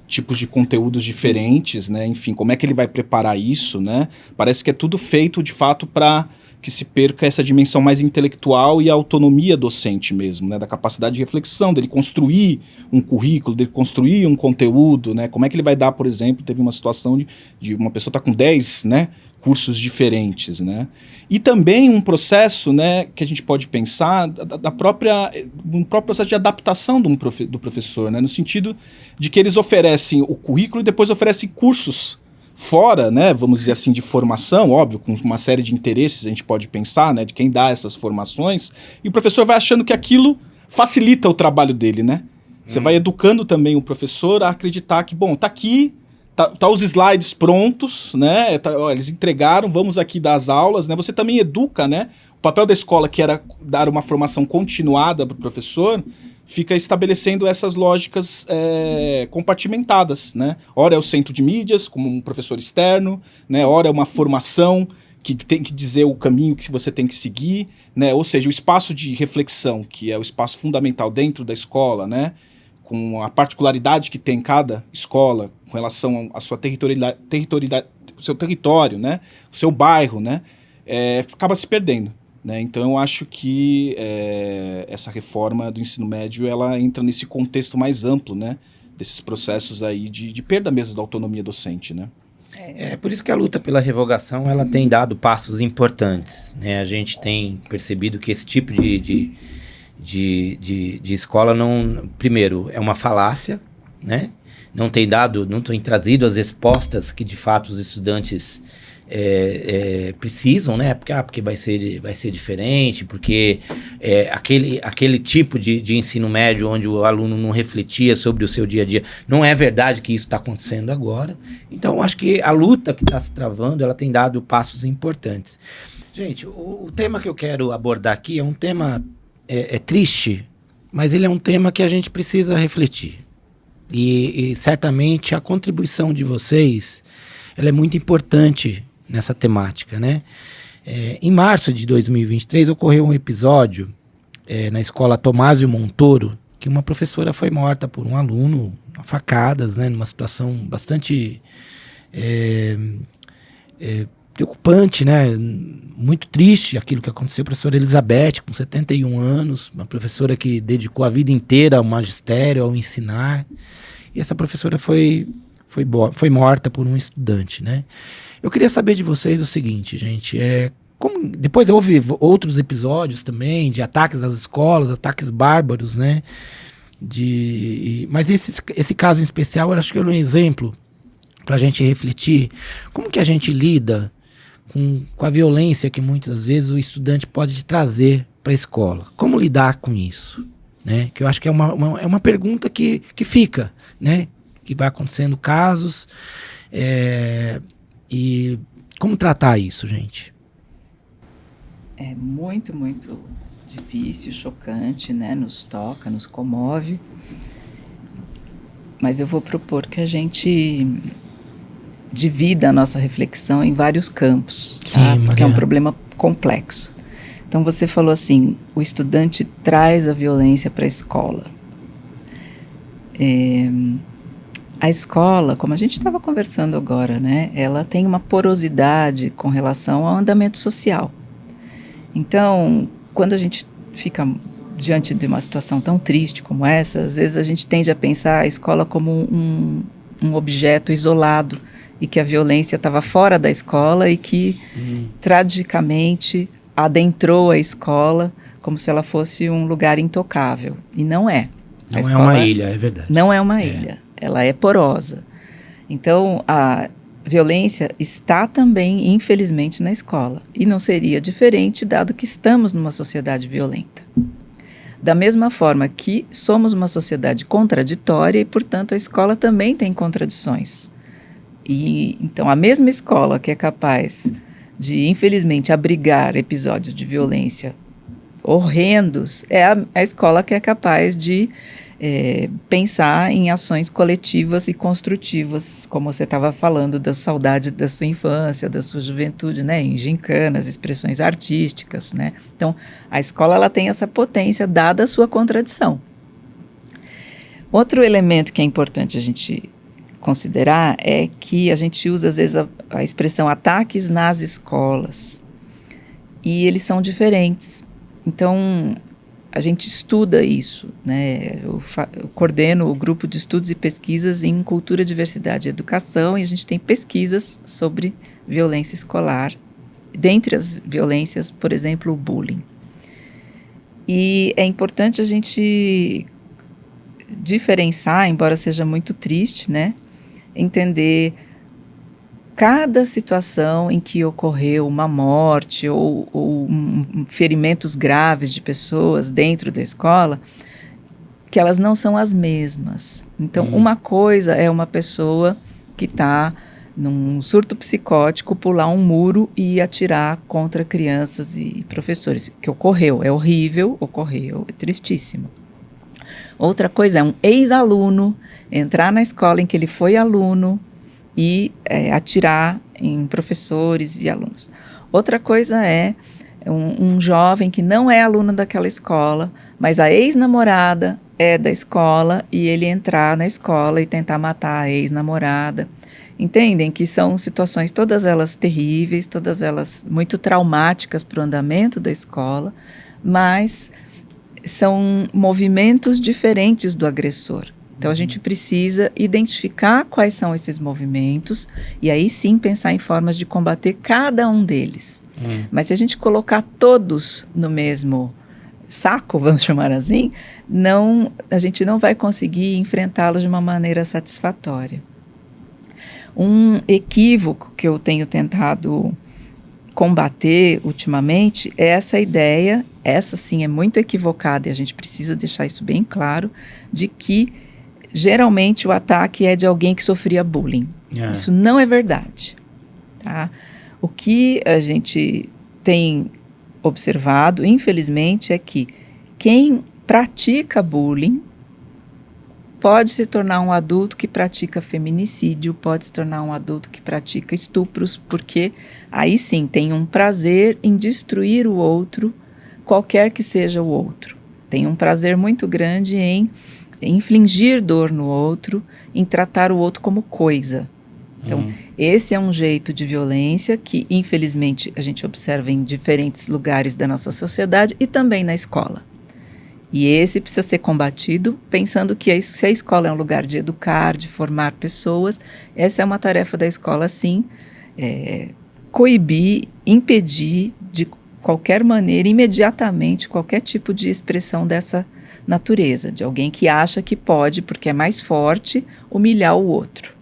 tipos de conteúdos diferentes, né, enfim, como é que ele vai preparar isso, né? Parece que é tudo feito de fato para que se perca essa dimensão mais intelectual e a autonomia docente mesmo, né, da capacidade de reflexão, dele construir um currículo, dele construir um conteúdo, né? Como é que ele vai dar, por exemplo, teve uma situação de uma pessoa estar com 10, né, cursos diferentes, né? E também um processo, né, que a gente pode pensar um próprio processo de adaptação do professor, né, no sentido de que eles oferecem o currículo e depois oferecem cursos fora, né, vamos dizer assim, de formação, óbvio, com uma série de interesses a gente pode pensar, né, de quem dá essas formações, e o professor vai achando que aquilo facilita o trabalho dele, né? Você vai educando também o professor a acreditar que, bom, tá aqui, tá os slides prontos, né? Eles entregaram, vamos aqui dar as aulas, né? Você também educa, né? O papel da escola, que era dar uma formação continuada para o professor, fica estabelecendo essas lógicas compartimentadas, né? Ora é o centro de mídias, como um professor externo, né? Ora é uma formação que tem que dizer o caminho que você tem que seguir, né? Ou seja, o espaço de reflexão, que é o espaço fundamental dentro da escola, né? Com a particularidade que tem cada escola com relação à sua territorialidade, o seu território, né? O seu bairro, né? Acaba se perdendo, né? Então eu acho que essa reforma do ensino médio ela entra nesse contexto mais amplo, né? Desses processos aí de perda mesmo da autonomia docente, né? É por isso que a luta pela revogação ela tem dado passos importantes, né? A gente tem percebido que esse tipo de escola não, primeiro, é uma falácia, né? Não tem trazido as respostas que de fato os estudantes precisam, né? Porque vai ser diferente, porque aquele tipo de ensino médio onde o aluno não refletia sobre o seu dia a dia, não é verdade que isso está acontecendo agora. Então, acho que a luta que está se travando, ela tem dado passos importantes. Gente, o tema que eu quero abordar aqui é um tema triste, mas ele é um tema que a gente precisa refletir. E certamente a contribuição de vocês ela é muito importante nessa temática, né? Em março de 2023 ocorreu um episódio na escola Tomásio Montoro, que uma professora foi morta por um aluno a facadas, né? Numa situação bastante preocupante, né? Muito triste aquilo que aconteceu. A professora Elizabeth, com 71 anos, uma professora que dedicou a vida inteira ao magistério, ao ensinar. E essa professora foi morta por um estudante, né? Eu queria saber de vocês o seguinte, gente, Depois houve outros episódios também de ataques às escolas, ataques bárbaros, né? Mas esse caso em especial, eu acho que é um exemplo para a gente refletir como que a gente lida com a violência que muitas vezes o estudante pode trazer para a escola. Como lidar com isso? Né? Que eu acho que é uma pergunta que fica, né? Que vai acontecendo casos. E como tratar isso, gente? É muito, muito difícil, chocante, né? Nos toca, nos comove. Mas eu vou propor que a gente divida a nossa reflexão em vários campos, tá? Porque é um problema complexo. Então você falou assim, o estudante traz a violência para a escola. A escola, como a gente estava conversando agora, né? Ela tem uma porosidade com relação ao andamento social. Então, quando a gente fica diante de uma situação tão triste como essa, às vezes a gente tende a pensar a escola como um objeto isolado e que a violência estava fora da escola e que, tragicamente, adentrou a escola como se ela fosse um lugar intocável. E não é. Não é uma ilha, é verdade. Não é uma ilha. Ela é porosa. Então, a violência está também, infelizmente, na escola. E não seria diferente, dado que estamos numa sociedade violenta. Da mesma forma que somos uma sociedade contraditória e, portanto, a escola também tem contradições. E, então, a mesma escola que é capaz de, infelizmente, abrigar episódios de violência horrendos, é a escola que é capaz de pensar em ações coletivas e construtivas, como você estava falando da saudade da sua infância, da sua juventude, né, em gincanas, expressões artísticas, né. Então, a escola ela tem essa potência dada a sua contradição. Outro elemento que é importante a gente considerar é que a gente usa às vezes a expressão ataques nas escolas e eles são diferentes. Então, a gente estuda isso, né? Eu coordeno o grupo de estudos e pesquisas em cultura, diversidade e educação e a gente tem pesquisas sobre violência escolar. Dentre as violências, por exemplo, o bullying. E é importante a gente diferenciar, embora seja muito triste, né? Entender cada situação em que ocorreu uma morte ou ferimentos graves de pessoas dentro da escola, que elas não são as mesmas. Então, uma coisa é uma pessoa que está num surto psicótico pular um muro e atirar contra crianças e professores, que ocorreu, é horrível, ocorreu, é tristíssimo. Outra coisa é um ex-aluno entrar na escola em que ele foi aluno e atirar em professores e alunos. Outra coisa é um jovem que não é aluno daquela escola, mas a ex-namorada é da escola e ele entrar na escola e tentar matar a ex-namorada. Entendem que são situações, todas elas terríveis, todas elas muito traumáticas para o andamento da escola, mas são movimentos diferentes do agressor. Então, a gente precisa identificar quais são esses movimentos e aí sim pensar em formas de combater cada um deles. Mas se a gente colocar todos no mesmo saco, vamos chamar assim, a gente não vai conseguir enfrentá-los de uma maneira satisfatória. Um equívoco que eu tenho tentado combater ultimamente é essa ideia, essa sim é muito equivocada e a gente precisa deixar isso bem claro, de que geralmente o ataque é de alguém que sofria bullying. Isso não é verdade. Tá? O que a gente tem observado, infelizmente, é que quem pratica bullying pode se tornar um adulto que pratica feminicídio, pode se tornar um adulto que pratica estupros, porque aí sim tem um prazer em destruir o outro, qualquer que seja o outro. Tem um prazer muito grande em infligir dor no outro, em tratar o outro como coisa. Então, esse é um jeito de violência que, infelizmente, a gente observa em diferentes lugares da nossa sociedade e também na escola. E esse precisa ser combatido, pensando que se a escola é um lugar de educar, de formar pessoas, essa é uma tarefa da escola, sim, coibir, impedir de qualquer maneira, imediatamente, qualquer tipo de expressão dessa natureza, de alguém que acha que pode, porque é mais forte, humilhar o outro.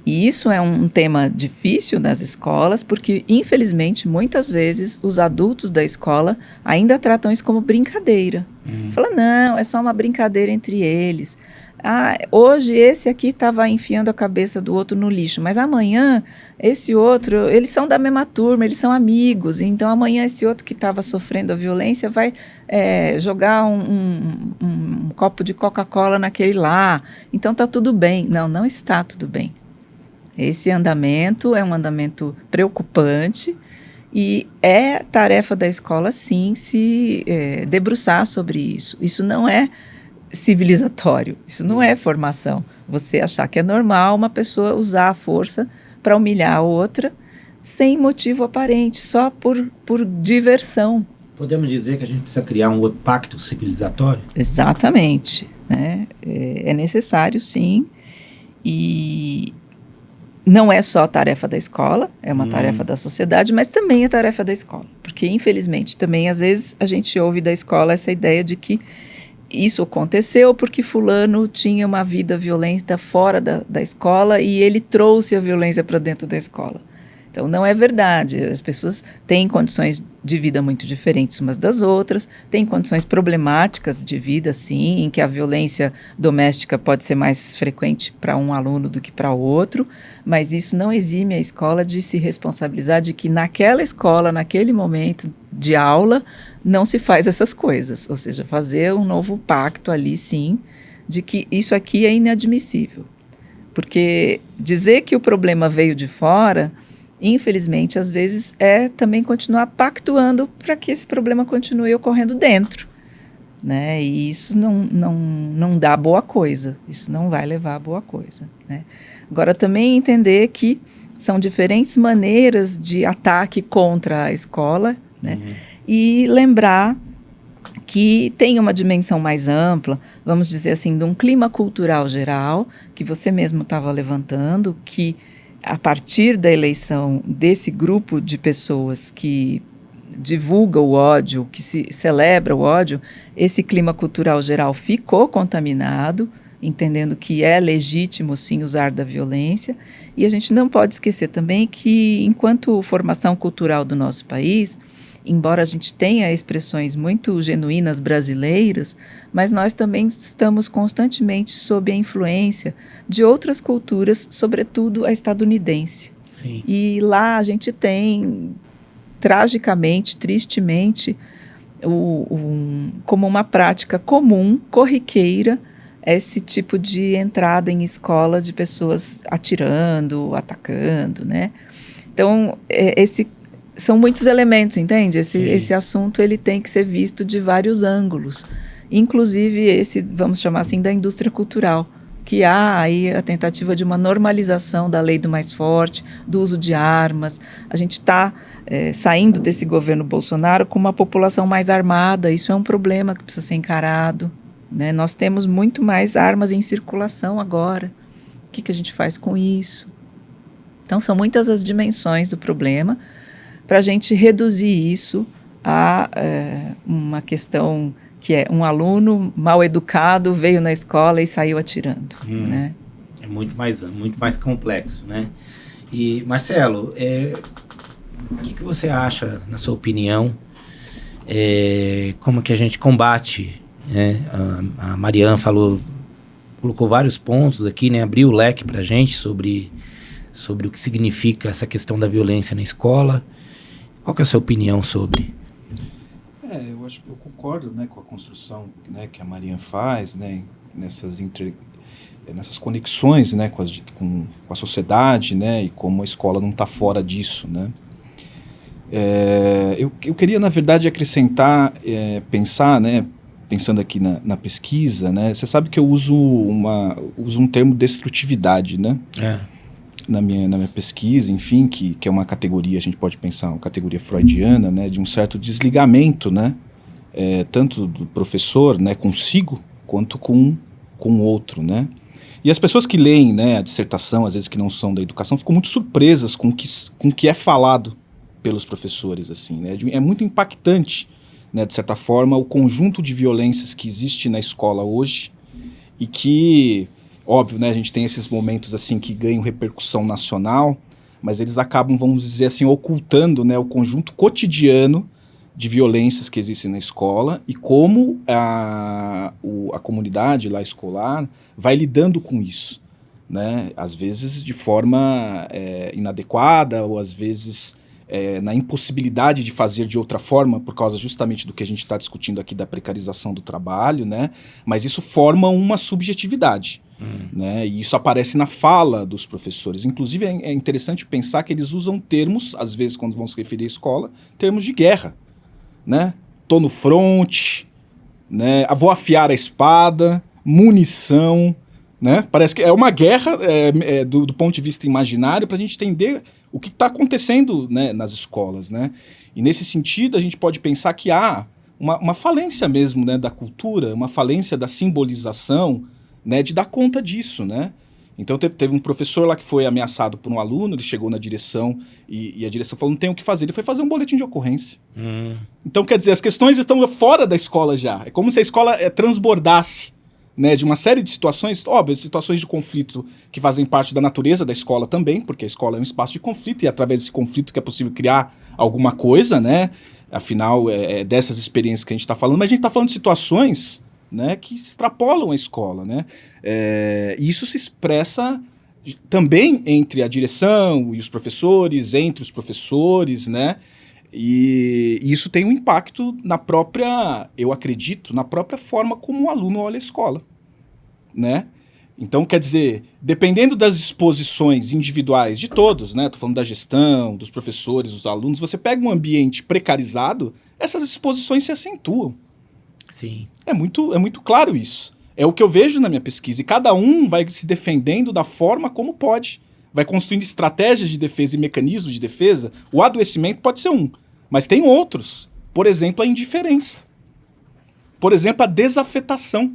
E isso é um tema difícil nas escolas, porque, infelizmente, muitas vezes os adultos da escola ainda tratam isso como brincadeira. Fala, não, é só uma brincadeira entre eles. Ah, hoje esse aqui estava enfiando a cabeça do outro no lixo, mas amanhã esse outro, eles são da mesma turma, eles são amigos, então amanhã esse outro que estava sofrendo a violência vai jogar um copo de Coca-Cola naquele lá, então está tudo bem. Não, não está tudo bem. Esse andamento é um andamento preocupante e é tarefa da escola, sim, se debruçar sobre isso. Isso não é civilizatório, isso não é formação. Você achar que é normal uma pessoa usar a força para humilhar a outra sem motivo aparente, só por diversão. Podemos dizer que a gente precisa criar um pacto civilizatório? Exatamente, né? É necessário, sim, e não é só tarefa da escola, é uma tarefa da sociedade, mas também é tarefa da escola, porque infelizmente também às vezes a gente ouve da escola essa ideia de que isso aconteceu porque fulano tinha uma vida violenta fora da escola e ele trouxe a violência para dentro da escola. Então, não é verdade. As pessoas têm condições de vida muito diferentes umas das outras, têm condições problemáticas de vida, sim, em que a violência doméstica pode ser mais frequente para um aluno do que para outro, mas isso não exime a escola de se responsabilizar de que naquela escola, naquele momento de aula, não se faz essas coisas. Ou seja, fazer um novo pacto ali, sim, de que isso aqui é inadmissível. Porque dizer que o problema veio de fora, infelizmente, às vezes, é também continuar pactuando para que esse problema continue ocorrendo dentro, né? E isso não dá boa coisa, isso não vai levar a boa coisa, né? Agora, também entender que são diferentes maneiras de ataque contra a escola, né? E lembrar que tem uma dimensão mais ampla, vamos dizer assim, de um clima cultural geral, que você mesmo estava levantando, que a partir da eleição desse grupo de pessoas que divulga o ódio, que se celebra o ódio, esse clima cultural geral ficou contaminado, entendendo que é legítimo, sim, usar da violência. E a gente não pode esquecer também que, enquanto formação cultural do nosso país, embora a gente tenha expressões muito genuínas brasileiras, mas nós também estamos constantemente sob a influência de outras culturas, sobretudo a estadunidense. Sim. E lá a gente tem, tragicamente, tristemente, como uma prática comum, corriqueira, esse tipo de entrada em escola de pessoas atirando, atacando, né? Então, são muitos elementos, entende? Esse assunto ele tem que ser visto de vários ângulos, inclusive esse, vamos chamar assim, da indústria cultural, que há aí a tentativa de uma normalização da lei do mais forte, do uso de armas. A gente está saindo desse governo Bolsonaro com uma população mais armada, isso é um problema que precisa ser encarado, né? Nós temos muito mais armas em circulação agora. O que a gente faz com isso? Então, são muitas as dimensões do problema, para a gente reduzir isso a uma questão que é um aluno mal educado veio na escola e saiu atirando, né? É muito mais complexo, né? E, Marcelo, o que você acha, na sua opinião, como que a gente combate, né? A Mariana colocou vários pontos aqui, né? Abriu o leque para a gente sobre o que significa essa questão da violência na escola. Qual que é a sua opinião sobre? Eu concordo, né, com a construção, né, que a Mariana faz, né, nessas conexões, né, com a sociedade, né, e como a escola não está fora disso, né. Eu queria, na verdade, acrescentar, pensar, né, pensando aqui na pesquisa, né, você sabe que eu uso um termo destrutividade, né. Na minha pesquisa, enfim, que é uma categoria, a gente pode pensar, uma categoria freudiana, né, de um certo desligamento, né, tanto do professor, né, consigo, quanto com o outro, né. E as pessoas que leem, né, a dissertação, às vezes que não são da educação, ficam muito surpresas com o que é falado pelos professores, assim, né? É muito impactante, né, de certa forma, o conjunto de violências que existe na escola hoje e que, óbvio, né, a gente tem esses momentos assim que ganham repercussão nacional, mas eles acabam, vamos dizer assim, ocultando, né, o conjunto cotidiano de violências que existem na escola e como a comunidade lá escolar vai lidando com isso, né? Às vezes de forma inadequada ou às vezes na impossibilidade de fazer de outra forma por causa justamente do que a gente está discutindo aqui da precarização do trabalho, né? Mas isso forma uma subjetividade, né? E isso aparece na fala dos professores. Inclusive é interessante pensar que eles usam termos, às vezes quando vão se referir à escola, termos de guerra, né? Tô no front, né? Vou afiar a espada, munição, né? Parece que é uma guerra do ponto de vista imaginário para a gente entender o que está acontecendo, né, nas escolas, né? E nesse sentido a gente pode pensar que há uma falência mesmo, né, da cultura, uma falência da simbolização, né, de dar conta disso, né? Então teve um professor lá que foi ameaçado por um aluno, ele chegou na direção e a direção falou, não tem o que fazer, ele foi fazer um boletim de ocorrência. Então, quer dizer, as questões estão fora da escola já, é como se a escola transbordasse, né, de uma série de situações, óbvio, situações de conflito que fazem parte da natureza da escola também, porque a escola é um espaço de conflito e é através desse conflito que é possível criar alguma coisa, né? Afinal, é dessas experiências que a gente está falando, mas a gente está falando de situações, né, que extrapolam a escola, né? E isso se expressa também entre a direção e os professores, entre os professores, né? E isso tem um impacto na própria, eu acredito, na própria forma como o aluno olha a escola, né? Então, quer dizer, dependendo das exposições individuais de todos, né? Tô falando da gestão, dos professores, dos alunos, você pega um ambiente precarizado, essas exposições se acentuam. Sim. É muito claro isso. É o que eu vejo na minha pesquisa. E cada um vai se defendendo da forma como pode. Vai construindo estratégias de defesa e mecanismos de defesa. O adoecimento pode ser um, mas tem outros. Por exemplo, a indiferença. Por exemplo, a desafetação.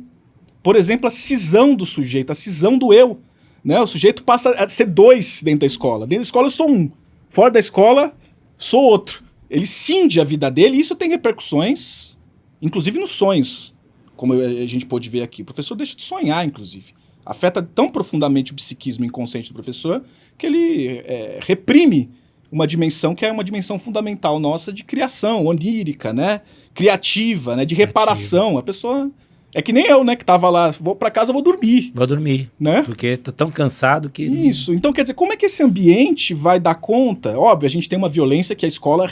Por exemplo, a cisão do sujeito, a cisão do eu. Né? O sujeito passa a ser dois dentro da escola. Dentro da escola eu sou um. Fora da escola, sou outro. Ele cinde a vida dele e isso tem repercussões, inclusive nos sonhos, como a gente pôde ver aqui. O professor deixa de sonhar, inclusive. Afeta tão profundamente o psiquismo inconsciente do professor que ele reprime uma dimensão que é uma dimensão fundamental nossa de criação, onírica, né? Criativa, né? De reparação. A pessoa... É que nem eu, né? Que tava lá, vou pra casa, vou dormir. Vou dormir, né? Porque tô tão cansado que... Isso. Então, quer dizer, como é que esse ambiente vai dar conta? Óbvio, a gente tem uma violência que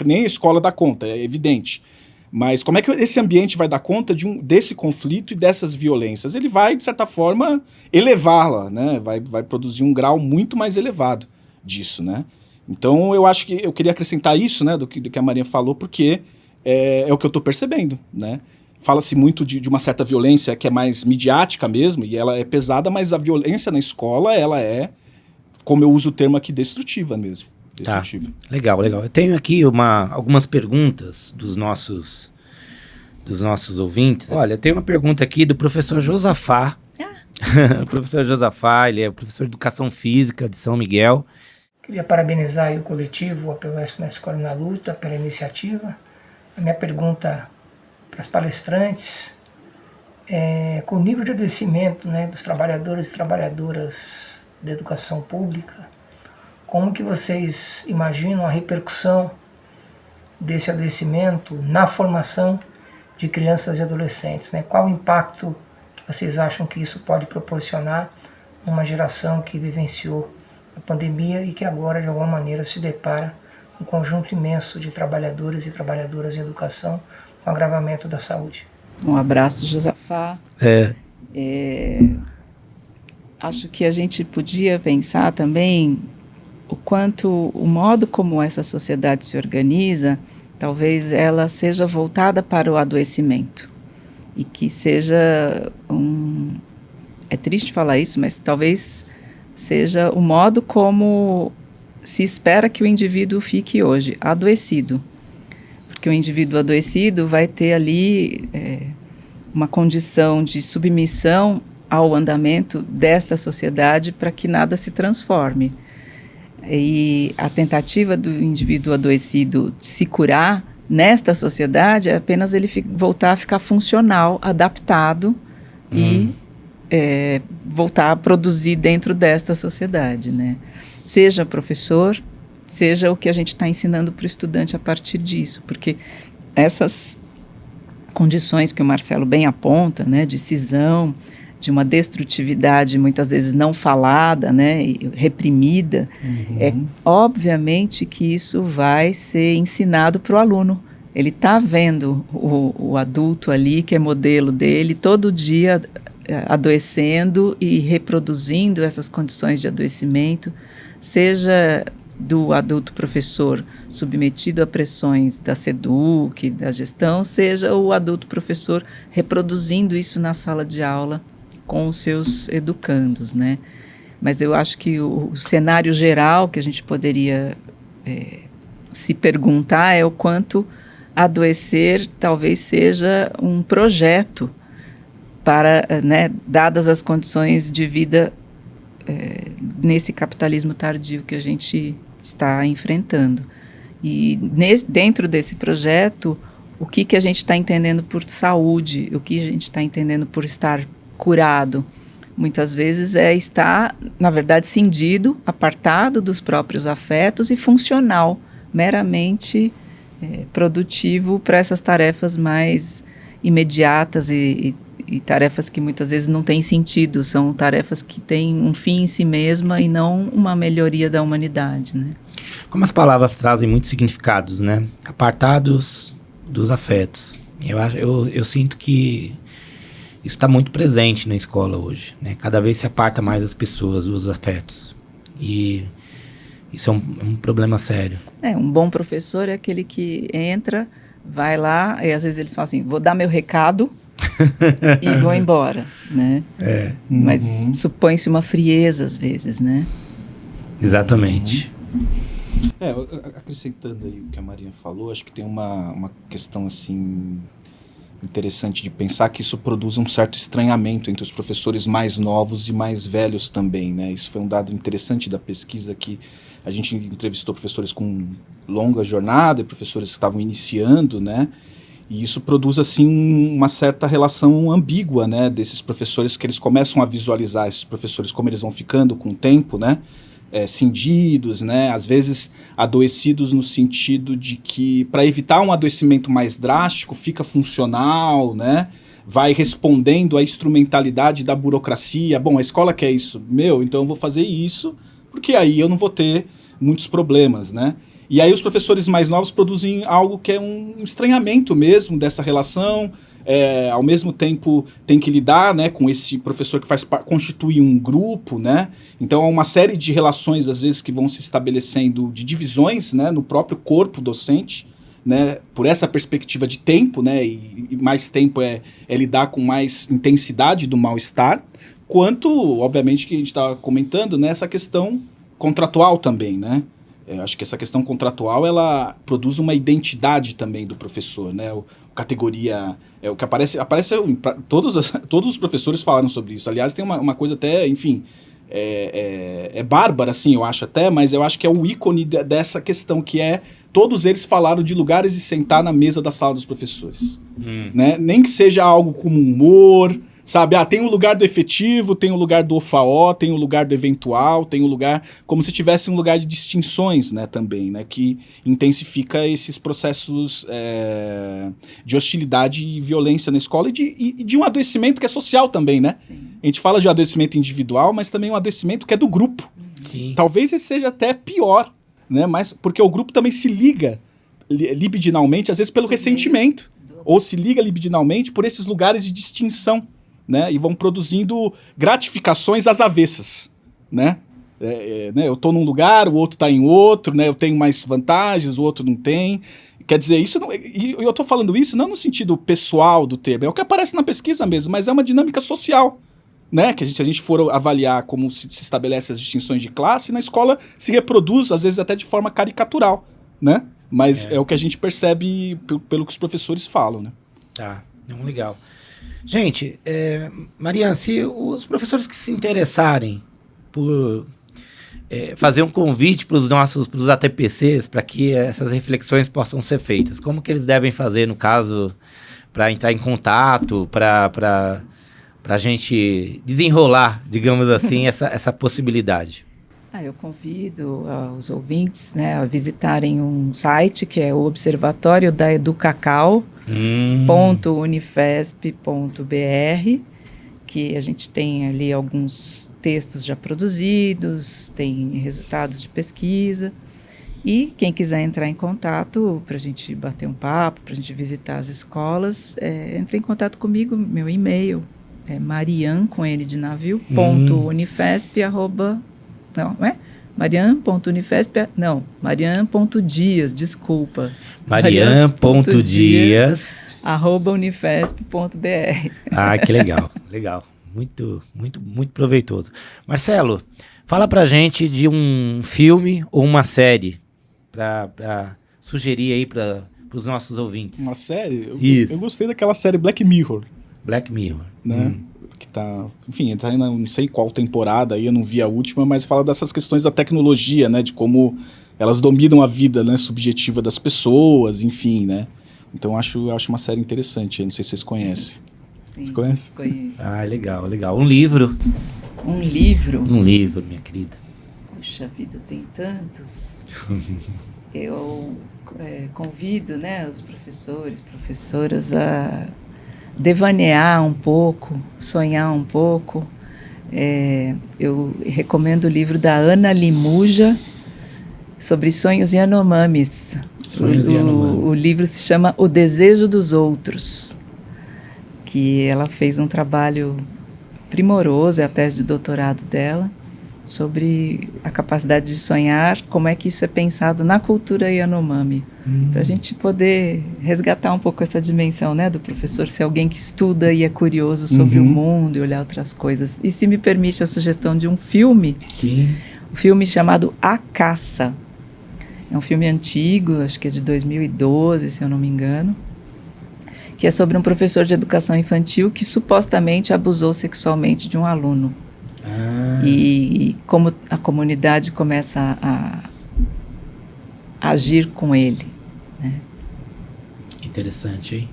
nem a escola dá conta, é evidente. Mas como é que esse ambiente vai dar conta desse conflito e dessas violências? Ele vai, de certa forma, elevá-la, né? Vai produzir um grau muito mais elevado disso, né? Então, eu acho que eu queria acrescentar isso, né, do que a Maria falou, porque é o que eu estou percebendo, né? Fala-se muito de uma certa violência que é mais midiática mesmo, e ela é pesada, mas a violência na escola, ela é, como eu uso o termo aqui, destrutiva mesmo. Destrutiva. Tá. Legal. Eu tenho aqui algumas perguntas dos nossos ouvintes. Olha, tem uma pergunta aqui do professor Josafá. O professor Josafá, ele é professor de Educação Física de São Miguel. Queria parabenizar aí o coletivo, o APUESP na Escola e na Luta, pela iniciativa. A minha pergunta para as palestrantes com o nível de adoecimento, né, dos trabalhadores e trabalhadoras da educação pública, como que vocês imaginam a repercussão desse adoecimento na formação de crianças e adolescentes, né? Qual o impacto que vocês acham que isso pode proporcionar numa geração que vivenciou a pandemia e que agora, de alguma maneira, se depara com um conjunto imenso de trabalhadores e trabalhadoras em educação com agravamento da saúde? Um abraço, Josafá. Acho que a gente podia pensar também o modo como essa sociedade se organiza, talvez ela seja voltada para o adoecimento. E que seja é triste falar isso, mas talvez seja o modo como se espera que o indivíduo fique hoje, adoecido. Porque o indivíduo adoecido vai ter ali uma condição de submissão ao andamento desta sociedade para que nada se transforme. E a tentativa do indivíduo adoecido se curar nesta sociedade é apenas ele voltar a ficar funcional, adaptado e voltar a produzir dentro desta sociedade, né? Seja professor, seja o que a gente está ensinando para o estudante a partir disso, porque essas condições que o Marcelo bem aponta, né, de cisão, de uma destrutividade muitas vezes não falada, né, e reprimida, é obviamente que isso vai ser ensinado para o aluno. Ele está vendo o adulto ali, que é modelo dele, todo dia adoecendo e reproduzindo essas condições de adoecimento, seja do adulto professor submetido a pressões da SEDUC, da gestão, seja o adulto professor reproduzindo isso na sala de aula com os seus educandos, né? Mas eu acho que o cenário geral que a gente poderia se perguntar é o quanto adoecer talvez seja um projeto para, né, dadas as condições de vida nesse capitalismo tardio que a gente está enfrentando. E dentro desse projeto, o que a gente está entendendo por saúde, o que a gente está entendendo por estar curado, muitas vezes é estar, na verdade, cindido, apartado dos próprios afetos e funcional, meramente produtivo para essas tarefas mais imediatas e tarefas que muitas vezes não têm sentido, são tarefas que têm um fim em si mesma e não uma melhoria da humanidade, né? Como as palavras trazem muitos significados, né? Apartados dos afetos. Eu sinto que isso está muito presente na escola hoje, né? Cada vez se aparta mais as pessoas dos afetos. E isso é um problema sério. Um bom professor é aquele que entra, vai lá, e às vezes eles falam assim, vou dar meu recado e vou embora, né? Mas supõe-se uma frieza às vezes, né? Exatamente. Acrescentando aí o que a Maria falou, acho que tem uma questão assim interessante de pensar que isso produz um certo estranhamento entre os professores mais novos e mais velhos também, né? Isso foi um dado interessante da pesquisa, que a gente entrevistou professores com longa jornada e professores que estavam iniciando, né? E isso produz, assim, uma certa relação ambígua, né, desses professores, que eles começam a visualizar esses professores como eles vão ficando com o tempo, né, cindidos, né, às vezes adoecidos no sentido de que, para evitar um adoecimento mais drástico, fica funcional, né, vai respondendo à instrumentalidade da burocracia. Bom, a escola quer isso, então eu vou fazer isso, porque aí eu não vou ter muitos problemas, né. E aí os professores mais novos produzem algo que é um estranhamento mesmo dessa relação, ao mesmo tempo tem que lidar, né, com esse professor que constitui um grupo, né, então há uma série de relações às vezes que vão se estabelecendo, de divisões, né, no próprio corpo docente, né, por essa perspectiva de tempo, né, e mais tempo é lidar com mais intensidade do mal-estar, quanto, obviamente, que a gente está comentando, né, essa questão contratual também, né. Acho que essa questão contratual, ela produz uma identidade também do professor, né? Categoria, o que aparece todos os professores falaram sobre isso. Aliás, tem uma coisa até, enfim, bárbara, assim, eu acho até, mas eu acho que é o ícone dessa questão, que todos eles falaram de lugares de sentar na mesa da sala dos professores, né? Nem que seja algo como humor, sabe? Tem o lugar do efetivo, tem o lugar do OFAO, tem o lugar do eventual, tem o lugar, como se tivesse um lugar de distinções, né, também, né, que intensifica esses processos de hostilidade e violência na escola e de um adoecimento que é social também, né? Sim. A gente fala de um adoecimento individual, mas também um adoecimento que é do grupo. Sim. Talvez esse seja até pior, né, mas porque o grupo também se liga libidinalmente, às vezes pelo ressentimento, ou se liga libidinalmente por esses lugares de distinção, né, e vão produzindo gratificações às avessas, né? Eu estou num lugar, o outro está em outro, né? Eu tenho mais vantagens, o outro não tem. Quer dizer, isso não, e eu estou falando isso não no sentido pessoal do termo, é o que aparece na pesquisa mesmo, mas é uma dinâmica social, né? Que se a gente for avaliar como se estabelece as distinções de classe, na escola se reproduz, às vezes até de forma caricatural, né? Mas é o que a gente percebe pelo que os professores falam, né? Tá, legal. Gente, Mariana, se os professores que se interessarem por fazer um convite para os ATPCs, para que essas reflexões possam ser feitas. Como que eles devem fazer, no caso, para entrar em contato, para a gente desenrolar, digamos assim, essa possibilidade? Eu convido os ouvintes, né, a visitarem um site que é o Observatório da Educacau.unifesp.br, que a gente tem ali alguns textos já produzidos, tem resultados de pesquisa, e quem quiser entrar em contato para a gente bater um papo, para a gente visitar as escolas, entre em contato comigo, meu e-mail é marian, com N de navio, .unifesp, marian.dias, desculpa. Marian.dias @unifesp.br. Ah, que legal, legal. Muito, muito, muito proveitoso. Marcelo, fala pra gente de um filme ou uma série pra sugerir aí para os nossos ouvintes. Uma série? Isso. Eu gostei daquela série Black Mirror. Black Mirror. Né? Que tá, enfim, tá não sei qual temporada aí, eu não vi a última, mas fala dessas questões da tecnologia, né? De como elas dominam a vida, né, subjetiva das pessoas, enfim, né? Então eu acho uma série interessante, eu não sei se vocês conhecem. Sim, você conhece? Conheço. Ah, legal, legal. Um livro? Um livro? Um livro, minha querida. Puxa vida, tem tantos. Eu convido, né, os professores, professoras a devanear um pouco, sonhar um pouco. Eu recomendo o livro da Ana Limuja sobre sonhos Yanomamis. O livro se chama O Desejo dos Outros, que ela fez um trabalho primoroso, é a tese de doutorado dela, sobre a capacidade de sonhar, como é que isso é pensado na cultura Yanomami, para a gente poder resgatar um pouco essa dimensão, né, do professor ser alguém que estuda e é curioso sobre o mundo e olhar outras coisas. E se me permite a sugestão de um filme, um filme chamado A Caça. É um filme antigo, acho que é de 2012, se eu não me engano, que é sobre um professor de educação infantil que supostamente abusou sexualmente de um aluno. E como a comunidade começa a agir com ele, né? Interessante, hein?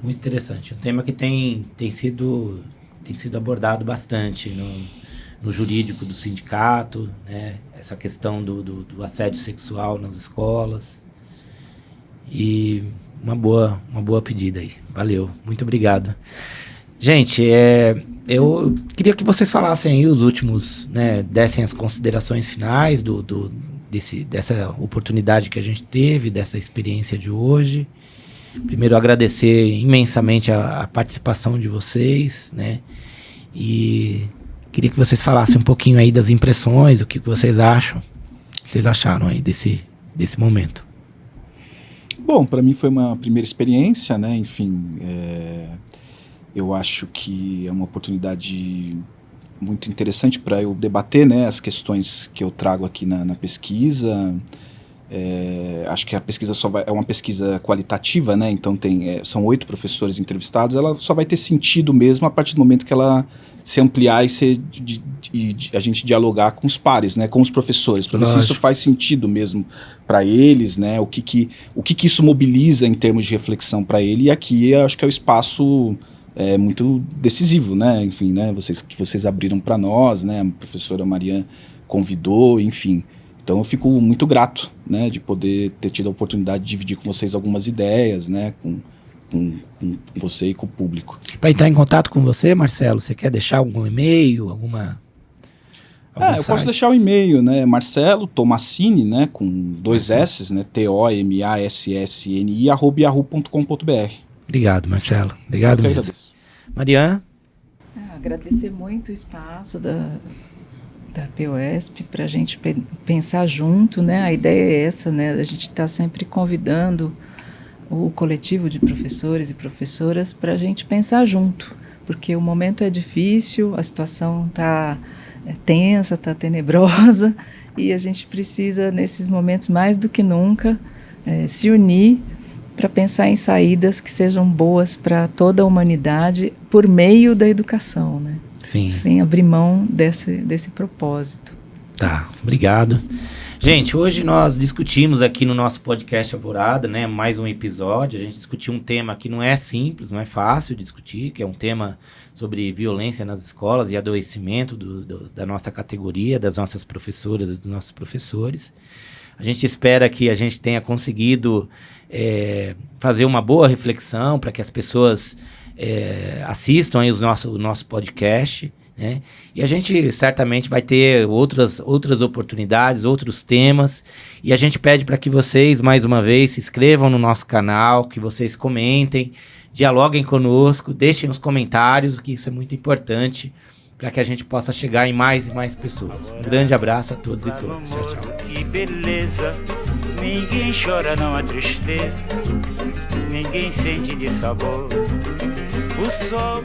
Muito interessante. Um tema que tem sido abordado bastante no jurídico do sindicato, né? Essa questão do assédio sexual nas escolas. E uma boa pedida aí. Valeu, muito obrigado. Gente, eu queria que vocês falassem aí os últimos, né, dessem as considerações finais dessa oportunidade que a gente teve, dessa experiência de hoje. Primeiro, agradecer imensamente a participação de vocês, né, e queria que vocês falassem um pouquinho aí das impressões, o que vocês acharam aí desse momento. Bom, para mim foi uma primeira experiência, né, enfim, eu acho que é uma oportunidade muito interessante para eu debater, né, as questões que eu trago aqui na pesquisa. Acho que a pesquisa é uma pesquisa qualitativa, né, então são 8 professores entrevistados, ela só vai ter sentido mesmo a partir do momento que ela se ampliar e a gente dialogar com os pares, né, com os professores, para ver se isso faz sentido mesmo para eles, né, o que isso mobiliza em termos de reflexão para ele. E aqui eu acho que é o espaço muito decisivo, né, enfim, né, que vocês abriram para nós, né, a professora Marian convidou, enfim. Então eu fico muito grato, né, de poder ter tido a oportunidade de dividir com vocês algumas ideias, né, com você e com o público. Para entrar em contato com você, Marcelo, você quer deixar algum e-mail, algum eu posso deixar o e-mail, né, Marcelo Tomassini, né, com 2 S, né, TOMASSNI @yahoo.com.br. Obrigado, Marcelo. Obrigado mesmo. Agradeço. Marian? Agradecer muito o espaço da POSP para a gente pensar junto, né? A ideia é essa, né? A gente está sempre convidando o coletivo de professores e professoras para a gente pensar junto, porque o momento é difícil, a situação está tensa, está tenebrosa, e a gente precisa, nesses momentos, mais do que nunca, se unir para pensar em saídas que sejam boas para toda a humanidade por meio da educação, né? Sim. Sem abrir mão desse propósito. Tá, obrigado. Gente, hoje nós discutimos aqui no nosso podcast Alvorada, né, mais um episódio. A gente discutiu um tema que não é simples, não é fácil de discutir, que é um tema sobre violência nas escolas e adoecimento da nossa categoria, das nossas professoras e dos nossos professores. A gente espera que a gente tenha conseguido fazer uma boa reflexão para que as pessoas assistam aí o nosso podcast, né? E a gente certamente vai ter outras oportunidades, outros temas, e a gente pede para que vocês, mais uma vez, se inscrevam no nosso canal, que vocês comentem, dialoguem conosco, deixem os comentários, que isso é muito importante para que a gente possa chegar em mais e mais pessoas. Um grande abraço a todos e todas. Tchau, tchau. Que beleza, ninguém chora, não há tristeza, ninguém sente de sabor. O sol